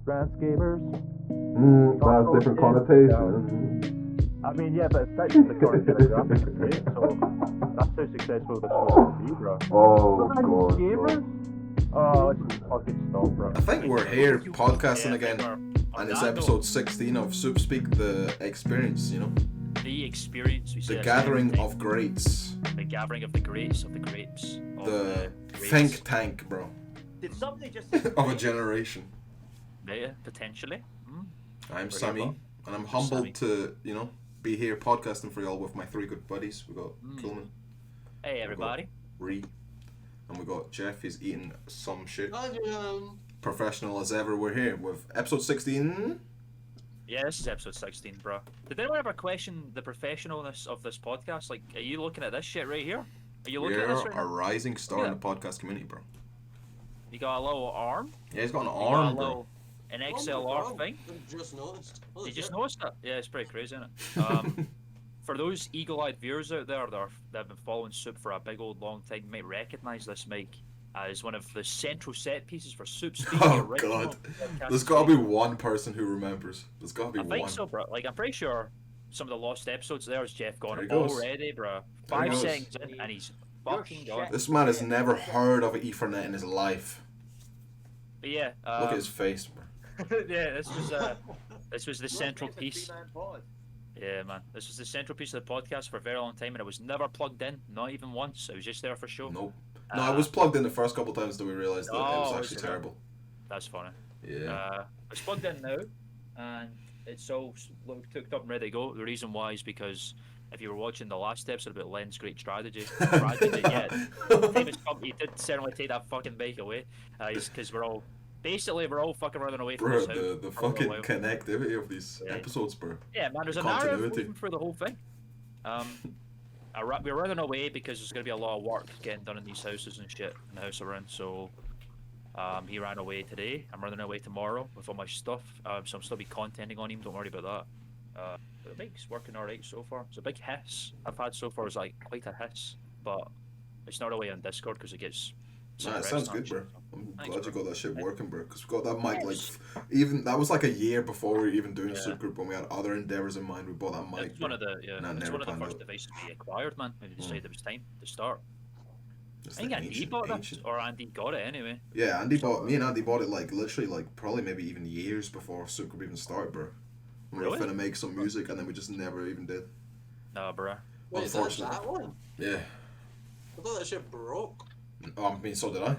Grasscapers. That's different connotation. I mean, yeah, but it's touching the current demographic, right? So that's how successful this will be, bro. Oh, God. Gamers? Oh, let's fucking stop, bro. I think we're here podcasting Yeah, again, on and it's that episode note, 16 of SoopSpeek, the experience, you know? the experience. We say The this gathering every of time. greats. The gathering of the greats, of the grapes. Of The grapes. think tank, bro. Did somebody just Of a generation. Yeah, potentially. I'm We're Sammy, here, and I'm Sammy. humbled to, you know, be here podcasting for y'all with my three good buddies. We got Coleman, Hey, everybody. Ree, and we got Jeff. He's eating some shit. I Professional as ever. We're here with episode 16. Yeah, this is episode 16, bro. Did anyone ever question the professionalness of this podcast? Like, are you looking at this shit right here? Are you looking at this We're right a now? rising star Yeah. in the podcast community, bro. You got a little arm? Yeah, he's got an You got arm, a bro. little, an XLR thing? just noticed. You just noticed that? Yeah, it's pretty crazy, isn't it? For those eagle-eyed viewers out there that have been following Soop for a big old long time, you might recognise this mic as one of the central set pieces for SoopSpeek. Oh, the original God. podcast There's gotta be series. one person who remembers. There's gotta be I one. think so, bro. Like, I'm pretty sure some of the lost episodes there is Jeff gone There he goes. already, bro. There he 5 goes. seconds in, and he's fucking gone. This man has never heard of Ethernet in his life. But yeah, Look at his face, bro. yeah, this was the central piece. Yeah, man, this was the central piece of the podcast for a very long time, and it was never plugged in, not even once. It was just there for show. Nope. No, I was plugged in the first couple times that we realised that it was Oh, actually is it? terrible. That's funny. Yeah. It's plugged in now, and it's all hooked up and ready to go. The reason why is because if you were watching the last episode about Len's great strategy, yeah, time has come. He did certainly take that fucking bike away, because we're all fucking running away from Bro, this house. the for a fucking while. connectivity of these Yeah. episodes, bro. Yeah, man, there's a Continuity. narrative moving through the whole thing. We're running away because there's going to be a lot of work getting done in these houses and shit in the house we're in. So, he ran away today. I'm running away tomorrow with all my stuff. So I'm still be contenting on him. Don't worry about that. But the bike's working alright so far. It's a big hiss I've had so far. Is like quite a hiss, but it's not away on Discord because it gets. Nah, it suppressed sounds and good, shit. bro. I'm Thanks, glad you bro. got that shit working, bro. Because we got that mic, like, even, that was like a year before we were even doing Yeah. Soop Groop, when we had other endeavours in mind. We bought that mic, It's one bro. of the And that it's never one of the panned first out. devices we acquired, man. When we decided it was time to start. It's I think the Andy ancient- bought ancient- it, or Andy got it anyway. Yeah, me and Andy bought it, like, literally, like, probably maybe even years before Soop Groop even started, bro. We were Really? finna make some music, and then we just never even did. Nah, bruh. Wait, is Unfortunately. that one? Yeah. I thought that shit broke. Oh, I mean, so did I.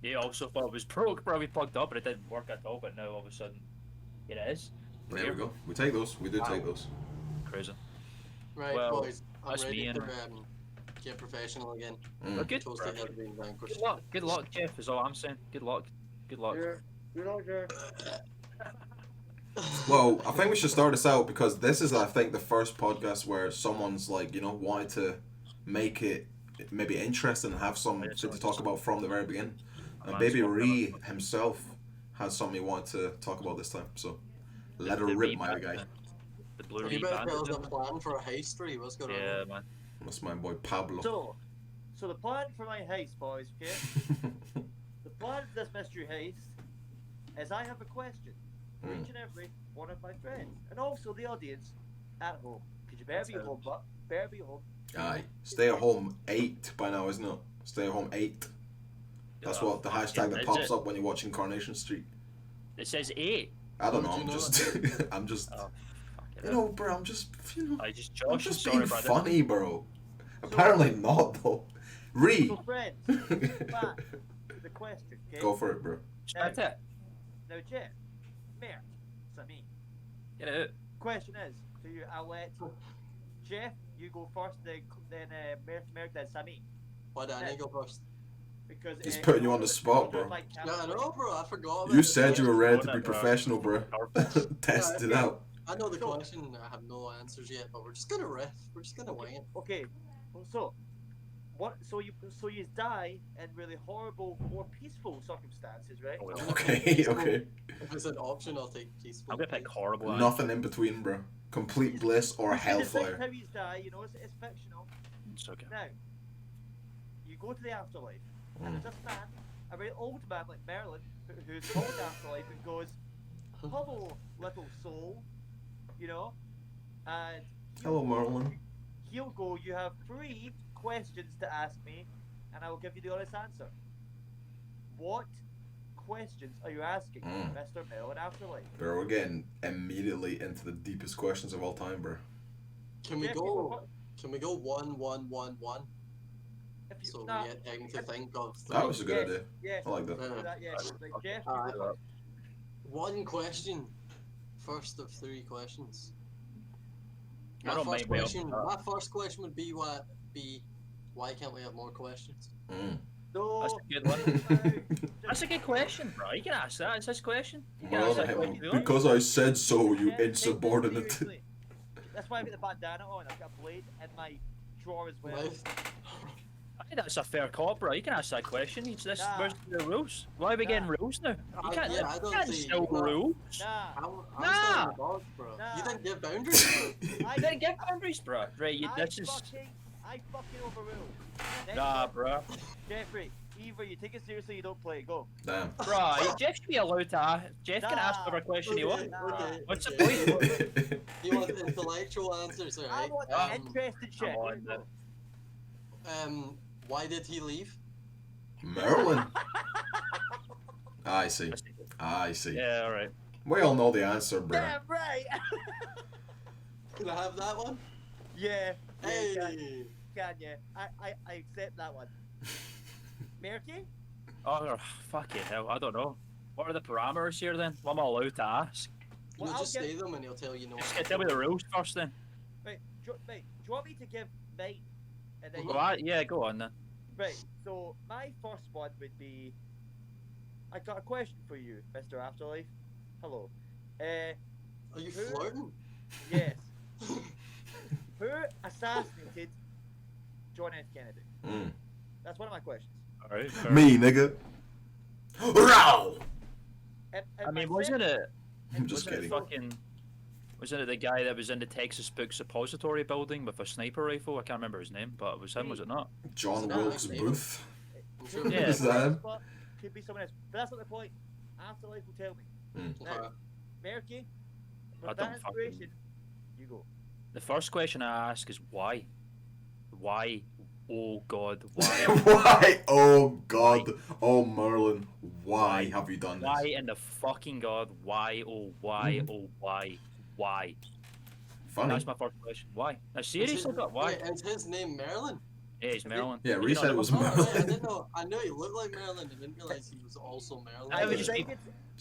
Yeah, also thought it was broke, bro. We plugged up, but it didn't work at all. But now all of a sudden, it is. There we go. We take those. We do take those. Crazy. Right, Well, boys. I'm that's ready me to anyway. get professional again. Well, good. Toasty has been vanquished. Good luck. Good luck, Jeff. Is all I'm saying. Good luck. Good luck. Well, I think we should start this out because this is, I think, the first podcast where someone's like, you know, wanted to make it maybe interesting and have some shit to talk about from the very beginning. And Baby Ree himself has something he wanted to talk about this time. So let her The rip, Ree my Bandit, guy. man. The blue You Ree better tell us a bandit. plan for a heist, Ree. What's going Yeah, on? man. That's my boy Pablo. So the plan for my heist, boys, okay? The plan for this mystery heist is I have a question for each and every one of my friends, and also the audience at home. Because you better be home, but better be home. Aye. Stay at home 8 by now, isn't it? Stay at home 8. That's Yeah, what the fuck hashtag it, that is pops it? up when you're watching Coronation Street. It says 8. I don't know. How I'm would you know just, I'm just, Oh, fuck it. you know, bro. I'm just, you know, I just I'm Josh. just Sorry, being brother. funny, bro. Apparently not, though. Ree. So friends, back to the question, okay? Go for it, bro. That's it. Now, Jeff, Mert, Sami. Get it out. Question is, so I'll let Jeff, you go first, then Mert, then Sami. Why did I go first? Because He's putting you on the spot, bro. Yeah, I know, bro. I forgot about You it. said you were ready to be Bro. professional, bro. Test it out. I know the question. I have no answers yet, but we're just gonna riff. We're just gonna wing it. Okay, so what? So you die in really horrible, more peaceful circumstances, right? Okay, okay. If it's an option, I'll take peaceful. I'm gonna pick horrible. Nothing in between, bro. Complete bliss or It's hellfire. how you die, you know. It's fictional. It's okay. Now, you go to the afterlife, and there's a man, a very old man like Merlin, who's called Afterlife, and goes, "Hello, little soul," you know, and Hello, Merlin. he'll go, "You have 3 questions to ask me, and I will give you the honest answer." What questions are you asking, Mr. Merlin Afterlife? Bro, we're getting immediately into the deepest questions of all time, bro. Can we Jeff, go? Can we go 1, 1, 1, 1? If you, So nah, we get time to think of three. That was a good yes, idea. yes, I like that. do that, yes. Like, Jeff, Alright. you go first. One question. First of 3 questions. I My don't first mind way up question. that. My first question would be why can't we have more questions? No, That's a good one. no, That's a good question, bro. You can ask that. It's his question. You can Well, ask that question. if you want. because I said so, you Jeff, take this insubordinate. seriously. That's why I've got the bandana on. I've got a blade in my drawer as well. Nice. I think that's a fair call, bro. You can ask that question. It's this. Nah. Where's the rules? Why are we getting rules now? You can't. Yeah, I you don't can't see- still no. rules. Nah, I'm Nah. still in the box, bro. Nah. You didn't give boundaries. I You didn't get boundaries, bro. Right, this is. I fucking overrule. Next Nah, one, bro. Jeffrey, either you take it seriously, or you don't play. Go. Damn. Bro, Jeff should be allowed to ask. Jeff can ask whatever question he wants. What's the point? You want intellectual answers, I alright? want Ah. interesting shit. Come on, Go. then. Why did he leave? Merlin. I see. I see. Yeah, alright. We all know the answer, bro. Damn right. Can I have that one? Yeah. Hey! Can you? I accept that one. Merky? Oh, fucking hell. I don't know. What are the parameters here then? What am I allowed to ask? You Well, just I'll say them and he'll tell you no. Just tell me the rules first then. Right. Do you want me to give mine? And then Go on, yeah, go on then. Right, so my first one would be, I got a question for you, Mr. Afterlife. Hello. Are you flirting? Yes. Who assassinated John F. Kennedy? That's one of my questions. Alright. Me, nigga. Row! I mean, wasn't it? I'm just Wasn't it kidding. fucking? Wasn't it the guy that was in the Texas Book Suppository building with a sniper rifle? I can't remember his name, but it was him, was it not? John No, Wilkes I- Booth. I'm sure Yeah. Is that him? But could be someone else. But that's not the point. Afterlife will tell me. Okay. Merky, I with don't that fucking- inspiration, you go. The first question I ask is why? Why? Oh God, why? Why? Oh God. Oh Merlin. Why have you done this? Why in the fucking God? Why? Oh why? Oh why? Why? Funny. That's my first question. Why? Now seriously, but why? Wait, is his name Merlin? Yeah, he's Merlin. Yeah, You Reese know said that it was one? Oh, Merlin. wait, I didn't know. I knew he looked like Merlin. I didn't realize he was also Merlin. I would just be-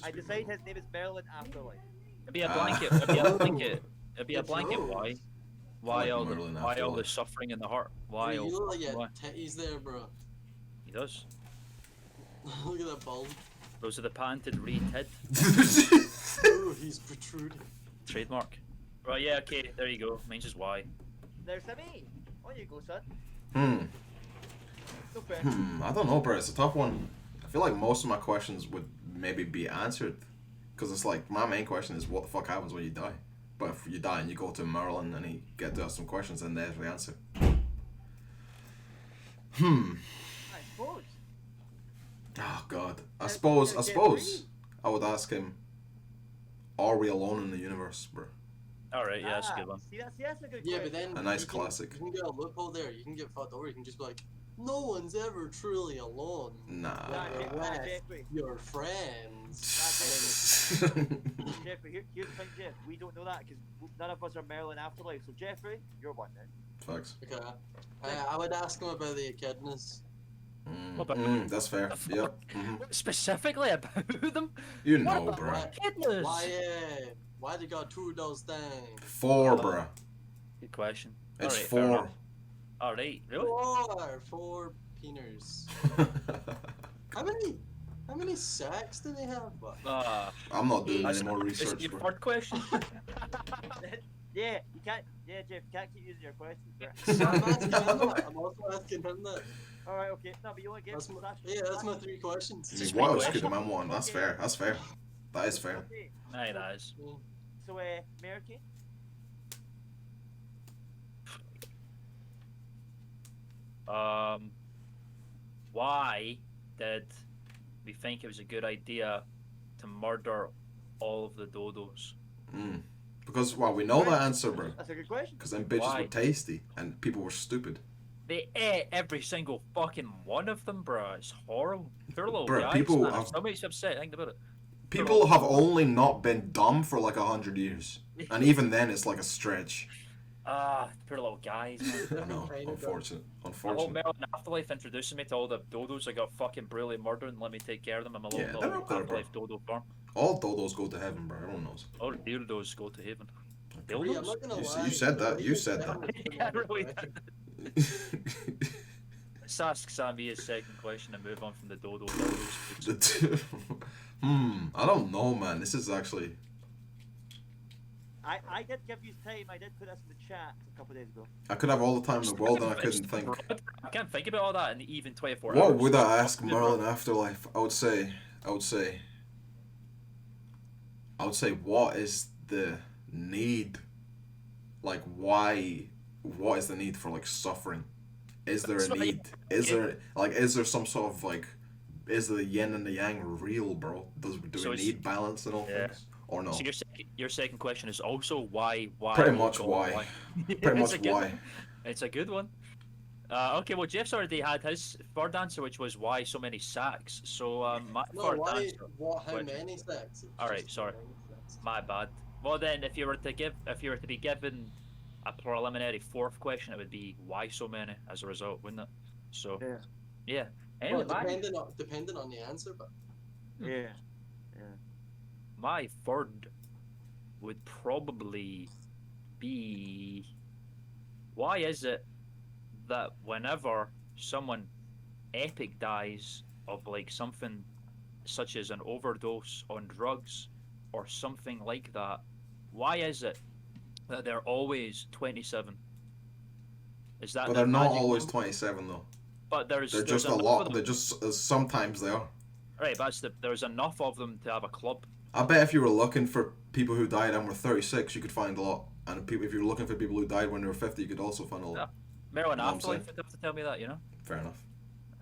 I decided his name is Merlin Afterlife. It'd be a Ah. blanket. It'd be a blanket. It'd be a It's blanket. Rose. Why? I Why like all the Merlin why all the Afterlife. suffering in the heart? Why? Bro, you look like you Why? had titties there, bro. He does. Look at that bulge. Those are the patented re-tid Ooh, he's protruding. trademark. Right, yeah, okay, there you go. Mine's just why. There's a me. On you go, son. Hmm. No pressure. I don't know, bro. It's a tough one. I feel like most of my questions would maybe be answered. Because it's like, my main question is what the fuck happens when you die? But if you die and you go to Merlin and he get to ask some questions, then there's the answer. I suppose. Oh God. I Uh, suppose get I would ask him, are we alone in the universe, bro? Alright, yeah, that's a good one. See, that's a good Yeah, question. but then A nice you can- classic. You can get a loophole there. You can get fucked over. You can just be like, no one's ever truly alone. Nah. With Jeffrey. your friends. Jeffrey, here's the thing, Jeff. We don't know that because none of us are Merlin Afterlife. So, Jeffrey, you're one then. Facts. Okay. I would ask him about the echidnas. What about- That's fair. Yep. Specifically about them? You What know, about bro. kidneys? Why they got 2 of those things? 4, bro. Good question. It's Alright, fair 4. enough. Alright, really? 4 peeners. How many sacks do they have? I'm not doing That's- any more Is it research, your bro. third question? Yeah, you can't. Yeah, Jeff, you can't keep using your questions. Bro. I'm asking him that. I'm also asking him that. All right, okay. No, but you want to That's get my, that's my 3 questions. Just Wow, one it's question. good, man. One. That's fair. That's fair. That is fair. Okay, Aye, that is. so Merky, Why did we think it was a good idea to murder all of the dodos? Because, well, we know that answer, bro. That's a good question. Because them bitches Why? were tasty and people were stupid. They ate every single fucking one of them, bro. It's horrible. Poor little Bruh, guys, people man. have- So makes you upset. Think about it. People have only not been dumb for like 100 years. And even then, it's like a stretch. Poor little guys, man. I know, unfortunate. My whole Unfortunate. Merlin Afterlife introducing me to all the dodos I got fucking brutally murdered and let me take care of them in my Yeah, little they're up there, bro. Afterlife dodo farm. All dodos go to heaven, bro. Everyone knows. All dildos go to heaven. Rhea, I'm Dildos? not gonna You lie. said that, you said that. Yeah, I really did. Let's ask Sammy his second question and move on from the dodo dildos. I don't know, man. This is actually. I did give you time. I did put this in the chat a couple of days ago. I could have all the time in the world and I couldn't think. I can't think about all that in even 24 What hours. would I ask Merlin Afterlife? I would say, what is the need? Like, why? What is the need for like suffering? Is there That's a what I- need? Is there some sort of like, is the yin and the yang real, bro? Do So we it's- need balance in all Yeah. things, or no? So your second question is also why? Pretty oh much God, why. Yeah, Pretty it's much a good why. one. It's a good one. Okay, well Jeff's already had his third answer, which was why so many sacks. So my No, third why? answer. What? How Which- many sex? All right, sorry. My bad. Well then, if you were to be given a preliminary fourth question, it would be why so many as a result, wouldn't it? So Yeah. yeah. Anyway, Well, my, depending on the answer, but Yeah. my third would probably be why is it that whenever someone epic dies of like something such as an overdose on drugs or something like that, why is it that they're always 27? Is that But the they're not magic always number? 27 though. But They're there's just a enough of lot. them. They're just sometimes they are. Right, but there's enough of them to have a club. I bet if you were looking for people who died and were 36, you could find a lot. And if you were looking for people who died when they were 50, you could also find a lot. Yeah. Merlin Know what I'm Afterlife saying? would have to tell me that, you know? Fair enough.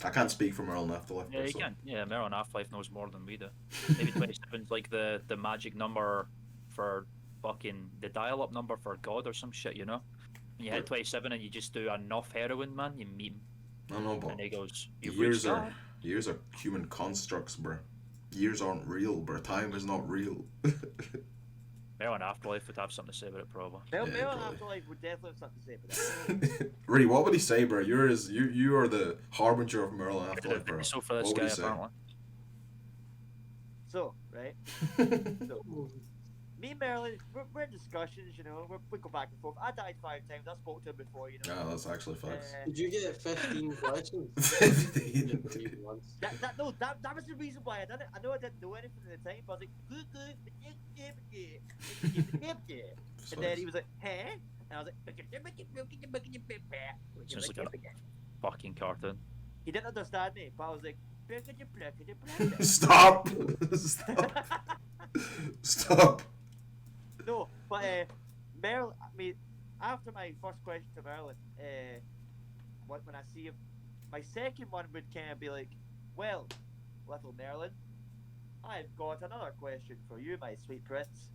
I can't speak for Merlin Afterlife. Yeah, you so- can. Yeah, Merlin Afterlife knows more than we do. Maybe 27's like the magic number for fucking the dial-up number for God or some shit, you know? When you hit 27 and you just do enough heroin, man, you meet him, I know, but and he goes, "You've years reached God." are human constructs, bruh. Years aren't real, bruh. Time is not real. Merlin Afterlife would have something to say about it, probably. Mel Yeah, Merlin probably. Afterlife would definitely have something to say about that. Really, what would he say, bruh? You are the harbinger of Merlin Afterlife, bruh. So for this What would guy, he say? apparently. So, right? So, me and Merlin, we're in discussions, you know, we go back and forth. I died 5 times, I spoke to him before, you know. Yeah, that's actually facts. did you get 15 questions? 15. Once. That was the reason why I did it. I know I didn't know anything at the time, but I was like, and then he was like, huh? And I was Sounds like like, a fucking cartoon. he didn't understand me, but I was like, Stop! Stop! Stop! no, but Merlin, I mean, after my first question to Merlin, when I see him, my second one would kind of be like, well, little Merlin, I've got another question for you, my sweet prince.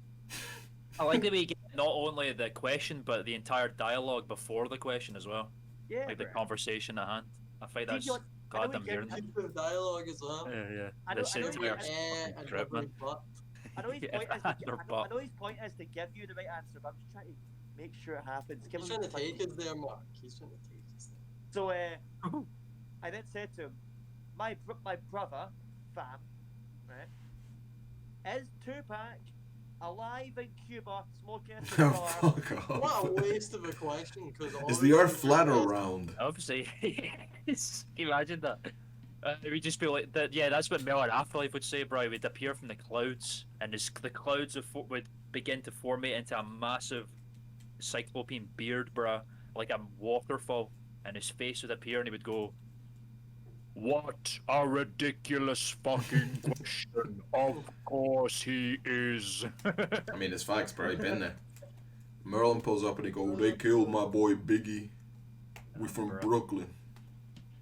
I like that we get not only the question, but the entire dialogue before the question as well. Yeah, Like the bruh. conversation at hand. I find See, that's you're- I know goddamn we get- weird. Active dialogue as well. Yeah. I know- This I know entire we- And fucking trip, man. but I know his Yeah, point is to, their I butt. know his point is to give you the right answer, but I'm just trying to make sure it happens. Give he's him trying to the take us there, Mark. He's trying to take us there. So I then said to him, my brother, fam, right, is Tupac alive in Cuba smoking a Oh, cigar? fuck off. What a waste of a question. Because Is the earth flat or round? Obviously, yes. Imagine that. We'd just be like that. Yeah, that's what Merlin Afterlife would say, bro. He would appear from the clouds, and the clouds would begin to formate into a massive cyclopean beard, bro, like a waterfall, and his face would appear, and he would go, "What a ridiculous fucking question! Of course he is." I mean, it's facts, bro. He been there. Merlin pulls up and he goes, "They killed my boy Biggie. We from Bro. Brooklyn."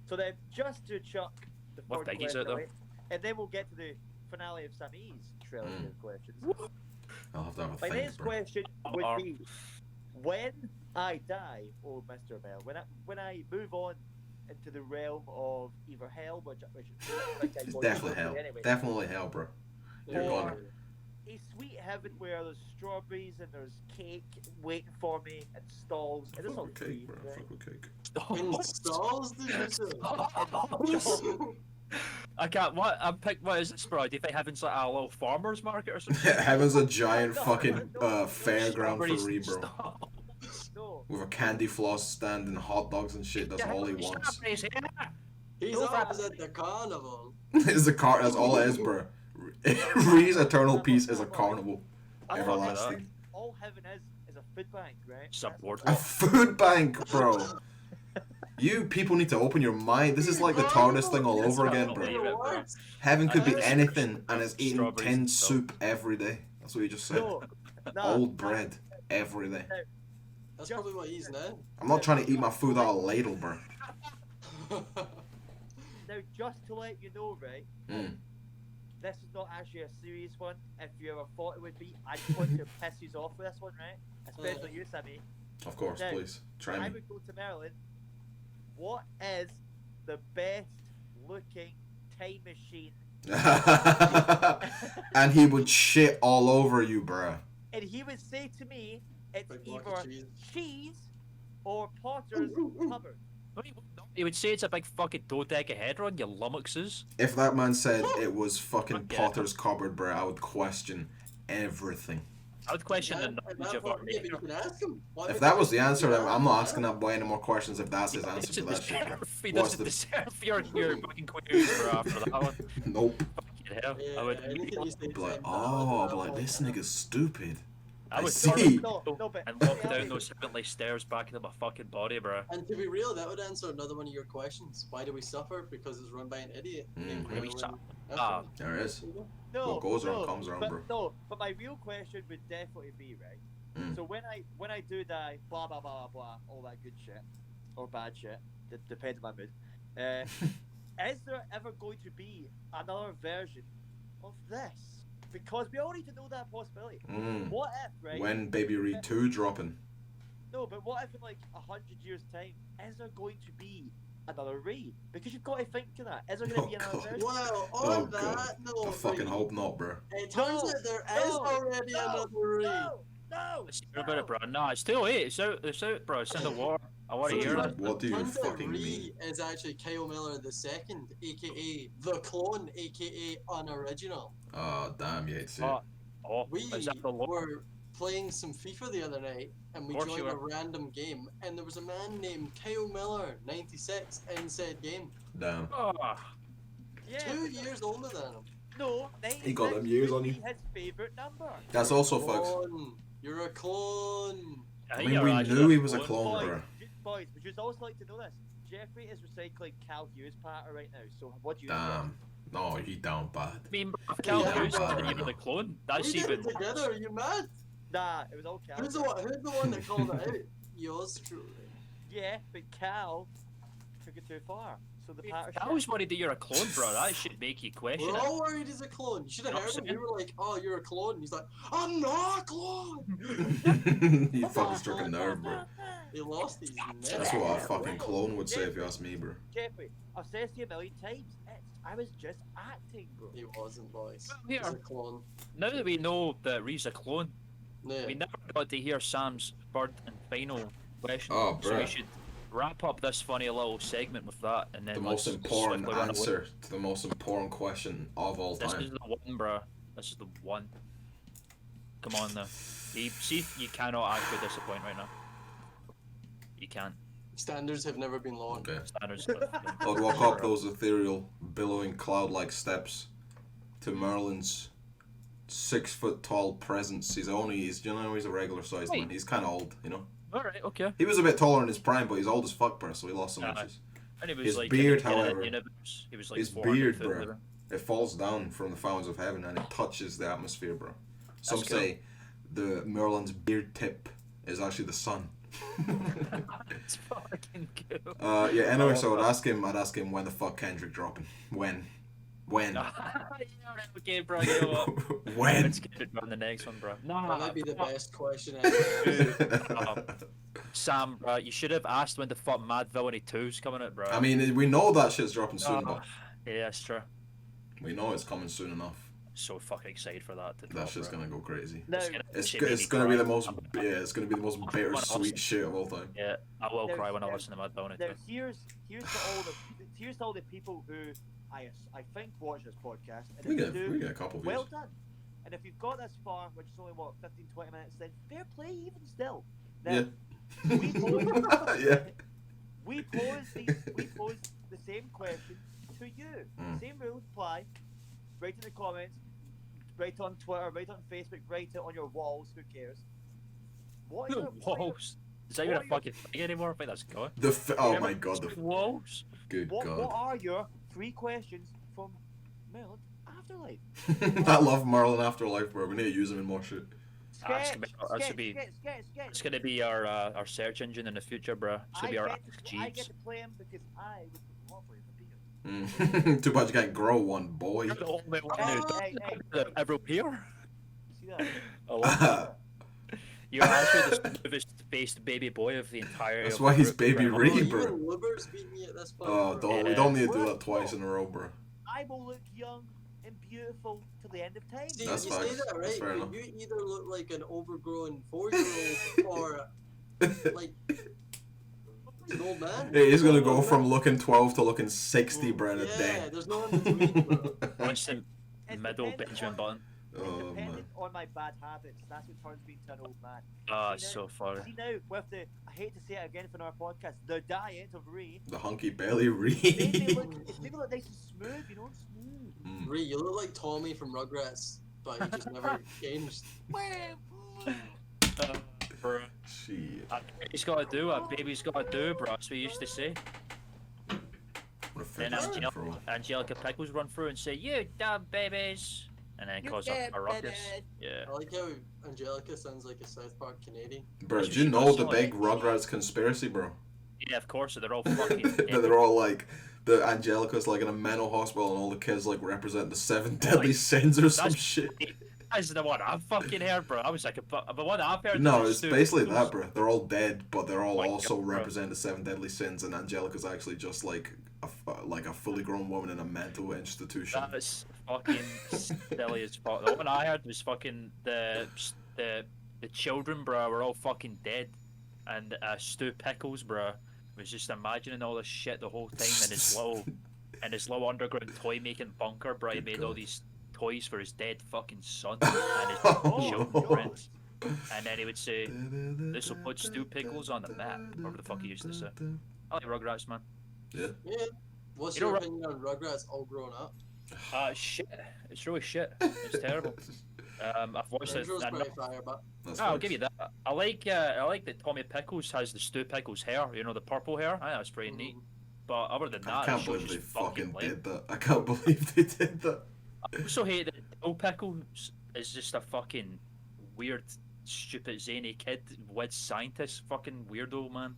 So then, just to chuck the What third Biggie's question out there? away, and then we'll get to the finale of Sammy's trilogy of questions. I'll have to have a My think, next bro. question would be, when I die, oh Mr. Bell, when I move on into the realm of either hell, which It's I'm going definitely to hell. anyway, Definitely hell, bro. You're or gonna. a sweet heaven where there's strawberries and there's cake waiting for me and stalls, and it's Fuck all with cake, free, bro. right? Fuck with cake. Installs, did you say? I can't. What is this, bro? Do you think heaven's like a little farmer's market or something? Heaven's a giant No, fucking no, fairground for Strawberries and Ree, bro. stuff. No, With a candy floss stand and hot dogs and shit. That's all he wants. Strawberries here. He's No, always at the carnival. Is the car? That's all it is, bro. Ree's eternal peace is a carnival, I fuck with everlasting. all heaven is a food bank, right? Subboard. A food bank, bro. You people need to open your mind. This is like the TARDIS thing all over again, bro. Heaven could be anything, and it's eating Strawberries tin and stuff. soup every day. That's what you just said. No, Old bread every day. That's probably what he's now. I'm not trying to eat my food out of a ladle, bro. Now, just to let you know, right? Mm. This is not actually a serious one. If you ever thought it would be, I just want to piss you off with this one, right? Especially you, Sammy. Of course, Now, please. Try I me. would go to Merlin. What is the best looking time machine? And he would shit all over you, bruh. And he would say to me, it's Big block of either cheese. cheese or Potter's cupboard. He would say it's a big fucking dodecahedron, you lummoxes. If that man said it was fucking Fuck yeah. Potter's cupboard, bruh, I would question everything. I would question the If knowledge of that- our yeah, but you maker. can ask him. Why If would that you was the ask answer, him? then I'm not asking that boy any more questions if that's his He answer to doesn't that shit, bro. deserve, he What's doesn't the- deserve your fucking queries, bro, after that one. Nope. Fucking hell. Yeah, I would anything you say I'd be like, to him, oh, I'd be no, like, no, this no. nigga's stupid. I I would see. turn No, but and walk down those heavenly stairs back into my fucking body, bro. And to be real, that would answer another one of your questions. Why do we suffer? Because it's run by an idiot. Mhm. Why do we Merlin. suffer? That's Ah. right. There it is. No, What goes around no, comes around, but, bro. No, but my real question would definitely be, right? Mm. So when I do die, blah blah blah blah, all that good shit or bad shit, depends on my mood. Is there ever going to be another version of this? Because we all need to know that possibility. Mm. What if, right? When Baby Reed 2 dropping? No, but what if in like 100 years' time, is there going to be another Reed? Because you've got to think of that. Is there going to Oh, be another God. version? Well, Oh, on God. that note, I fucking Reed, hope not, bro. it turns No, out there is no, already no, another Reed. No, Let's hear about it, bro. No, it's too late. It's out, bro. It's in the war. I want to hear it. What do you Turns out fucking Reed mean? is actually Kyle Miller II, aka the clone, aka unoriginal. Oh, damn, you hate to see it. Oh, We is that the law? were playing some FIFA the other night, and we Of course joined you a random game, and there was a man named Kyle Miller, 96, in said game. Damn. Oh, Yeah, 2 years older than him. no, He got 96 them years would on be you. his favourite number. That's also fucked. Clone. You're a clone. I think mean, you're we actually knew he was a clone. clone, Boys, bro. boys, would you also like to know this? Jeffrey is recycling Cal Hughes' patter right now. So what do you Damn. No, he down bad. I mean, bro, if Cal Yeah, Hughes bro. didn't even the clone, that's We did even. it together. Are you mad? Nah, it was all Cal. Who's the one that called it out? Yours truly. Yeah, but Cal took it too far. So the patter. Cal's worried that you're a clone, bro. That should make you question We're it. all worried he's a clone. You should have I'm heard him. We saying. were like, "Oh, you're a clone." He's like, "I'm not a clone." He fucking struck a nerve, bro. He lost his neck. That's what a fucking clone would say if you ask me, bro. Jeffrey, I've said to you a million times. I was just acting, bro. He wasn't, boys. Well, He's here. a clone. Now that we know that Ree's a clone, Yeah. we never got to hear Sam's third and final question. Oh, so we bruh. should wrap up this funny little segment with that, and then The let's most important swiftly run away. answer to the most important question of all This is time. the one, bro. This is the one. Come on now. See, you cannot actually disappoint right now. You can't. Standards have never been lowered. Okay. Standards. I'd walk up those ethereal, billowing cloud-like steps to Merlin's 6 foot tall presence. He's a regular sized man. He's kind of old, you know. All right, okay. He was a bit taller in his prime, but he's old as fuck, bro. So he lost some Aye. inches. And he was His like beard, in the however, universe. He was like his 400 beard, foot bro. whatever. It falls down from the fountains of heaven and it touches the atmosphere, bro. Some That's cool. say the Merlin's beard tip is actually the sun. It's fucking cool. Yeah. Anyway, so I'd ask him when the fuck Kendrick dropping. When? When? Okay, bro. You know what? When? Let's get it on the next one, bro. No, That might be the fuck. best question ever. Sam, bro, you should have asked when the fuck Mad Villainy 2's coming out, bro. I mean, we know that shit's dropping soon, but Yeah, that's true. we know it's coming soon enough. So fucking excited for that to drop, That shit's bro. gonna go crazy. Now, It's gonna be the most it's gonna be the most bittersweet shit of all time. Yeah, I will cry when I There's- listen to Mad Villainy 2. now here's to all the people who I think watch this podcast, and We if get you we do, get a couple well views. done. And if you've got this far, which is only what 15-20 minutes, then fair play even still. Now, Yeah. we pose, Yeah. we pose the same question to you. Mm. Same rules apply. Write in the comments, write on Twitter, write on Facebook, write it on your walls. Who cares? What is your Walls. Is that even a fucking thing anymore? I think that's gone. Oh my god, the Walls. good what god. are your 3 questions from Merlin Afterlife? I love Merlin Afterlife, bro. We need to use him in more shit. That's gonna be our search engine in the future, bro. It's gonna be our I Jeeves. get to play him because I would lovely for beer. Too bad you can't grow one, boy. You're the only one Hey, who ever here. see that? I love that. You're actually the smoothest faced baby boy of the entire. That's why he's baby Bro, Ree, you bro. and Lubbers beat me at this point. Oh, bro. we don't need to do that twice in a row, bro. I will look young and beautiful till the end of time. See, That's you facts. say that That's right, fair but enough. you either look like an overgrown 4-year-old or like an old man. Hey, he's gonna go from looking 12 to looking 60, bro, in a Yeah, day. there's no in between, bro. Constant It's middle dependent Benjamin on- Button. Oh, man. Dependent on my bad habits, that's what turns me into an old man. Ah, See it's now- so funny. See now, with the, I hate to say it again for our podcast, the diet of Ree, The hunky belly they Ree. look, it's people look nice and smooth, you know, smooth. Mm. Ree, you look like Tommy from Rugrats, but he just never changed. Bro. Shit. A baby's gotta do what a baby's gotta do, bro. That's what you used to say. What a Then freaking throw. Angelica Pickles run through and say, "You dumb babies," and then You cause dead a ruckus. babies. Yeah. I like how Angelica sounds like a South Park Canadian. Bro, That's do you what know she the does, big like- Rugrats conspiracy, bro? Yeah, of course. They're all fucking. That dead. they're all like, the Angelica's like in a mental hospital and all the kids like represent the 7 deadly sins or some That's- shit. That's the one I've fucking heard, bro. I was like, but the one I've heard. No, is it's Stu basically Pickles. that, bro. They're all dead, but they're all My also God, bro. represent the 7 deadly sins, and Angelica's actually just like a fully grown woman in a mental institution. That's fucking silly as fuck. The one I heard was fucking the children, bro, were all fucking dead, and Stu Pickles, bro, was just imagining all this shit the whole time in his little underground toy making bunker, bro. He Good made all God. these toys for his dead fucking son and his Oh, children no. friends. And then he would say, "This will put Stu Pickles on the map," or whatever the fuck he used to say. I like Rugrats, man. Yeah. Yeah. What's You know your what- opinion on Rugrats all grown up? Shit. It's really shit. It's terrible. I've watched it. Intro's and pretty fire, but That's I'll facts. give you that. I like that Tommy Pickles has the Stu Pickles hair. You know, the purple hair. I think that's pretty neat. But other than I that, can't the show's believe they just fucking fucking lame. did that. I can't believe they did that. I also hate that Dill Pickles is just a fucking weird, stupid, zany kid with scientist fucking weirdo, man.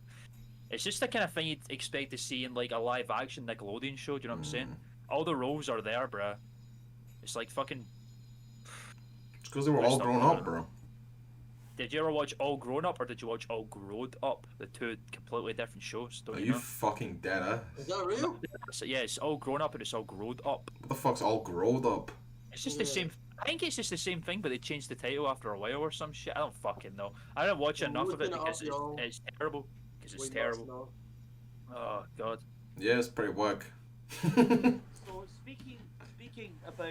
It's just the kind of thing you'd expect to see in like a live action Nickelodeon show. Do you know what I'm saying? All the roles are there, bruh. It's like fucking. It's because they were all grown up, bro. Did you ever watch All Grown Up or did you watch All Growed Up? The two completely different shows. Don't Are you you know? fucking dead, eh? is that real? So, yeah, it's All Grown Up and it's All Growed Up. What the fuck's all growed up? It's just the Yeah. same. I think it's just the same thing, but they changed the title after a while or some shit. I don't fucking know. I didn't watch Well, enough of it looking it because up, y'all. it's terrible. Because it's We must terrible. know. Oh god. Yeah, it's pretty whack. So speaking about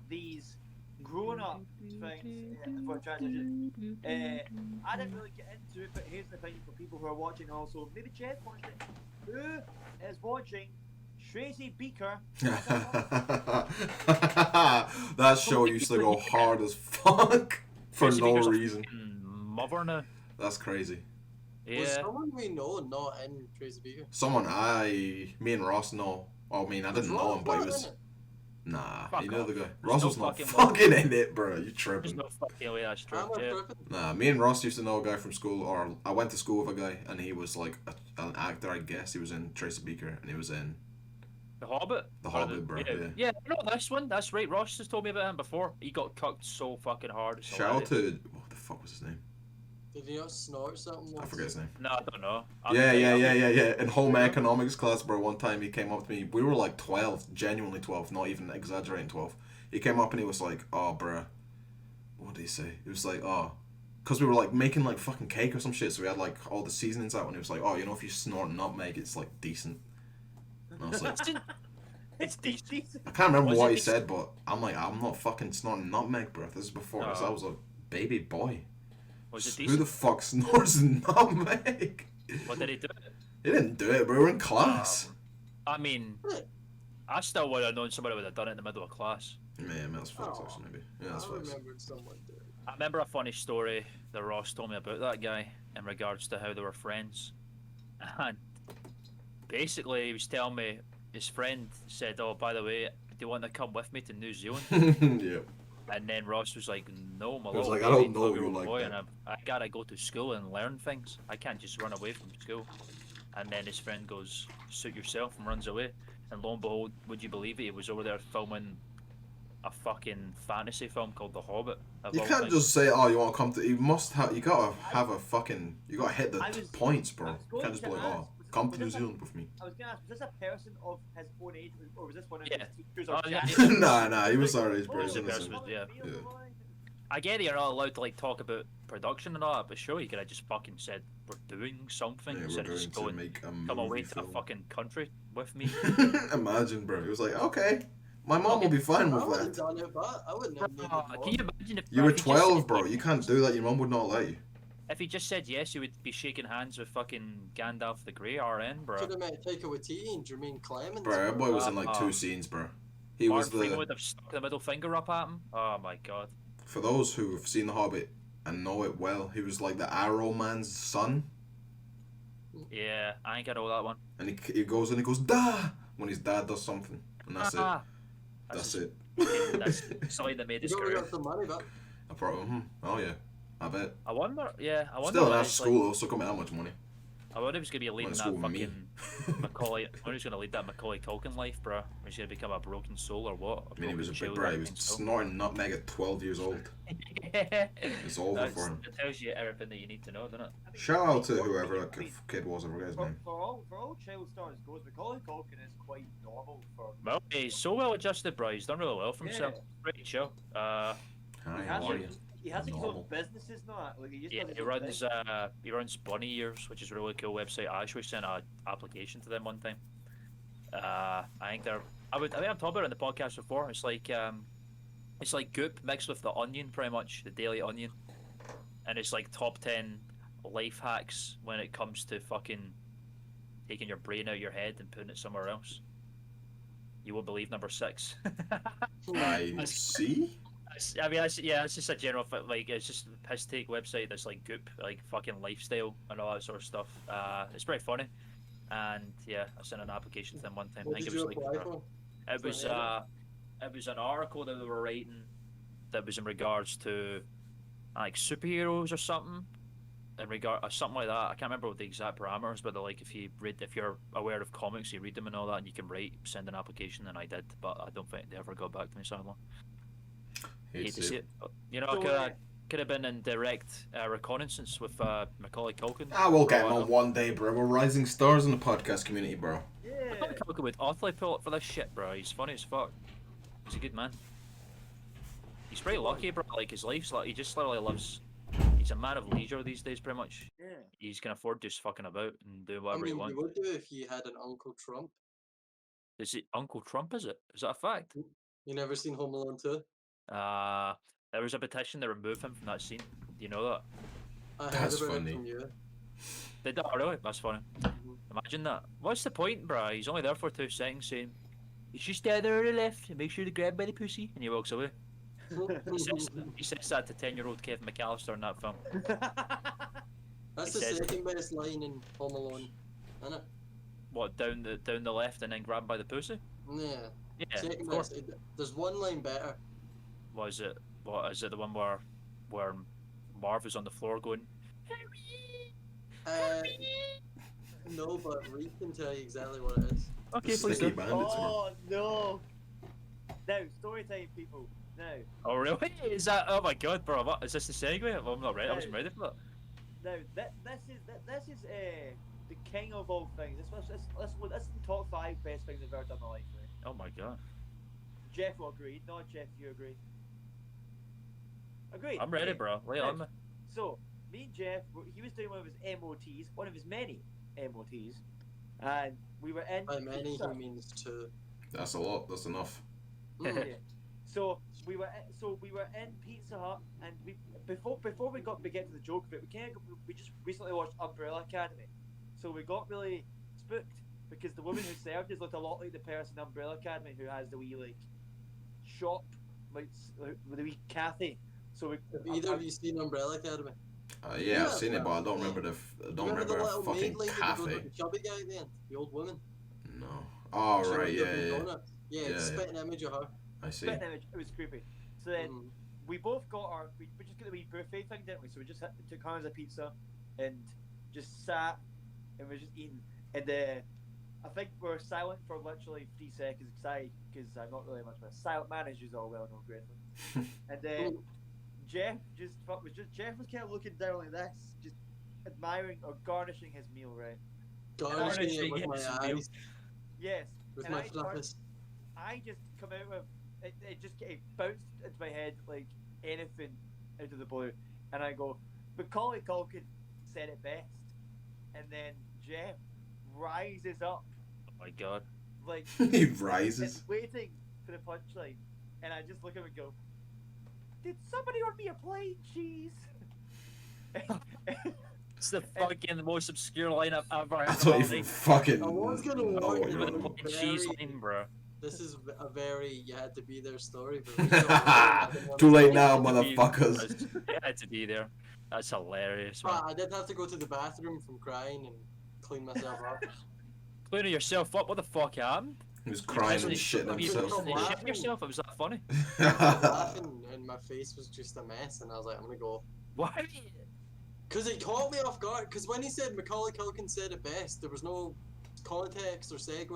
these grown up things for transition, I didn't really get into it, but here's the thing for people who are watching also. Maybe Jed watched it. Who is watching Tracy Beaker? That show used to go hard as fuck for Tracy no Beaker's a reason. fucking Mother now. That's crazy. Was Yeah. someone we know not in Tracy Beaker? Someone me and Ross know. I mean, I didn't know him, but he was. Nah, Fuck you know the off. guy. There's Ross no was not fucking fucking in it, bro. You There's tripping. no fucking way that's true. Am I Yeah. tripping? Nah, me and Ross used to know a guy from school, or I went to school with a guy, and he was like an actor, I guess. He was in Tracy Beaker, and he was in The Hobbit? The Or Hobbit, bro, yeah. Yeah, no, this one. That's right. Ross has told me about him before. He got cucked so fucking hard. It's Shout out hilarious. to what the fuck was his name? Did he not snort something? I once? forget his name. No, I don't know. Yeah. In home economics class, bro, one time he came up to me. We were like 12, genuinely 12, not even exaggerating 12. He came up and he was like, "Oh, bruh." What did he say? He was like, "Oh," because we were like making like fucking cake or some shit, so we had like all the seasonings out, and he was like, "Oh, you know, if you snort nutmeg, it's like decent." And I was like, It's decent. I can't remember Was what it he said, but I'm like, I'm not fucking snorting nutmeg, bro. This is before No. I was a baby boy. Was it Who decent? the fuck snorts nutmeg? What did he do? He didn't do it, bro. We were in class. I mean, I still would have known somebody would have done it in the middle of class. Yeah, that's facts, Oh, actually, maybe. Yeah, that's I facts. remembered someone did. I remember a funny story that Ross told me about that guy in regards to how they were friends. And basically, he was telling me his friend said, "Oh, by the way, do you want to come with me to New Zealand?" Yeah. And then Ross was like, "No, my He was little like, "I don't baby know you 12-year-old like boy, that." and I gotta go to school and learn things. I can't just run away from school." And then his friend goes, "Suit yourself," and runs away. And lo and behold, would you believe it? He was over there filming a fucking fantasy film called The Hobbit. of You all can't things. just say, "Oh, you want to come to." You must have. You gotta have a fucking. You gotta hit the I was- points, I bro. was You going can't just be to like, ask, "Oh, was- come was to New this a- Zealand with me." I was gonna ask, was this a person of his own age, or was this one of Yeah. his teachers Oh, or yeah, chat? yeah. Nah, he was our age, bro. Oh, He's the innocent. person was- yeah. Yeah. I get it, you're not allowed to like talk about production and all that, but sure, you could have just fucking said we're doing something Yeah, we're instead of going just to going make a come away movie to a film. fucking country with me. Imagine, bro. He was like, "Okay, my mom will be fine I with would have that." done it, but I wouldn't have needed more. Can you imagine if You were if he just 12, said bro. yes- You can't do that. Your mom would not let you. If he just said yes, he would be shaking hands with fucking Gandalf the Grey, RN, bro. Could have met Taika Waititi and Jermaine Clemens. Bro, that boy was in like Uh, 2 scenes, bro. He was Martin Freeman would the. have stuck the middle finger up at him. Oh my god. For those who've seen The Hobbit and know it well, he was like the Arrow Man's son. Yeah, I ain't got all that one. And he goes and he goes, "Da!" when his dad does something. And that's it. Ah, That's his- it. That's something that made You his got rid career. of the money, but I probably, oh yeah, I bet. I wonder, yeah, I wonder. Still in what our it's school, though, so come that much money. I wonder if he's gonna be leading Went to that school with me. fucking Macaulay. I wonder he's gonna lead that Macaulay Culkin life, bro. He's gonna become a broken soul or what? I mean, he was a bit child bright. He was acting soul. snorting nutmeg at 12 years old. It's over for him. It tells you everything that you need to know, doesn't it? Shout out to whoever that kid was, I forget his name. For all child stars goes, Macaulay Culkin is quite normal for. Well, he's so well adjusted, bro. He's done really well for himself. Yeah. Pretty chill. Hi, He how has, are you? he has like his own Normal. businesses now. Like he just Yeah, does his he own runs. thing. He runs Bunny Ears, which is a really cool website. I actually sent an application to them one time. I think they're. I think I've talked about it in the podcast before. It's like Goop mixed with the Onion, pretty much the Daily Onion, and it's like top 10 life hacks when it comes to fucking taking your brain out of your head and putting it somewhere else. You won't believe number 6. I see. I mean, it's just a general like it's just a piss take website that's like Goop, like fucking lifestyle and all that sort of stuff. It's pretty funny, and yeah, I sent an application to them one time. what I think did it you was apply like for? it was an article that they were writing that was in regards to like superheroes or something. In regard or something like that, I can't remember what the exact parameters, but they're like if you're aware of comics, you read them and all that, and you can send an application, and I did, but I don't think they ever got back to me, sadly. Hate to see it. You know, So, I could have been in direct reconnaissance with Macaulay Culkin. We'll get him Bro, on one day, bro. We're rising stars in the podcast community, bro. Yeah. Macaulay Culkin would awfully pull up for this shit, bro. He's funny as fuck. He's a good man. He's pretty lucky, bro. Like his life's like he just literally lives. He's a man of leisure these days, pretty much. Yeah. He can afford just fucking about and do I whatever he mean, wants. you would do if you had an Uncle Trump. Is it Uncle Trump? Is it? Is that a fact? You never seen Home Alone 2? There was a petition to remove him from that scene. Do you know that? I heard That's about funny. it from you. Did that? Oh, really? That's funny. Imagine that. What's the point, bruh? He's only there for 2 seconds saying, "You should stay there on the left and make sure to grab by the pussy," and he walks away. He says that to 10-year-old Kevin McAllister in that film. That's He the says- second best line in Home Alone, isn't it? What, down the left and then grab by the pussy? Yeah. Yeah, Second of course. best. There's one line better. What is it? What is it? The one where Marv is on the floor going, Uh, no, but Reed can tell you exactly what it is. Okay, please Sticky do. bandits, bro. Oh no! Now, story time, people. Now, Oh really? Is that? Oh my god, bro! What is this the segue? Well, I'm not ready. I wasn't ready for that. this is the king of all things. This is the top 5 best things I've ever done in my life. Right? Oh my god. Jeff will agree. Not Jeff, you agree? Agreed. I'm ready, Okay. bro. Lay on me. So, me and Jeff, he was doing one of his MOTs, one of his many MOTs, and we were in. By many, pizza. he means two. That's a lot. That's enough. Yeah. So we were in Pizza Hut, and before we get to the joke of it, we just recently watched Umbrella Academy, so we got really spooked because the woman who served us looked a lot like the person in Umbrella Academy who has the wee like shop, like with the wee Kathy. So Have either of you seen Umbrella Academy? Yeah, I've seen it, but I don't remember the Remember the little fucking maid lady that goes cafe. with the chubby guy at the end? The old woman? No. Oh She right, was yeah, Dunkin' yeah. Donuts. Yeah, Yeah, spit an image of her. I see. spitting image. It was creepy. So then Mm. we both got we just got the wee buffet thing, didn't we? So we just took hands of pizza and just sat and we were just eating. And I think we were silent for literally 3 seconds because I'm not really much of a silent man, as you all well know, greatly. And Jeff Jeff was kind of looking down like this, just admiring or garnishing his meal, right? Garnishing it with my Garnishing it. eyes, Yes. with and my I fluffers. I just come out with it bounced into my head like anything out of the blue, and I go, Macaulay Culkin said it best, and then Jeff rises up Oh my god. like He and rises. waiting for the punchline, and I just look at him and go, "Did somebody order me a plain cheese?" It's the fucking most obscure line I've ever heard. I in don't my even life. fucking I was gonna know warn what you, you're but on. Fucking cheese very- line, bro. This is a very you had to be there story, but we don't I didn't want Too to late say it. now, Had to be- motherfuckers. I had to be there. That's hilarious, man. But I did have to go to the bathroom from crying and clean myself up. Cleaning yourself up. What the fuck happened? He was crying and shitting Have you himself. you shit yourself? It was that funny? I was laughing and my face was just a mess, and I was like, I'm gonna go. Why? Because it caught me off guard. Because when he said Macaulay Culkin said it best, there was no context or segue.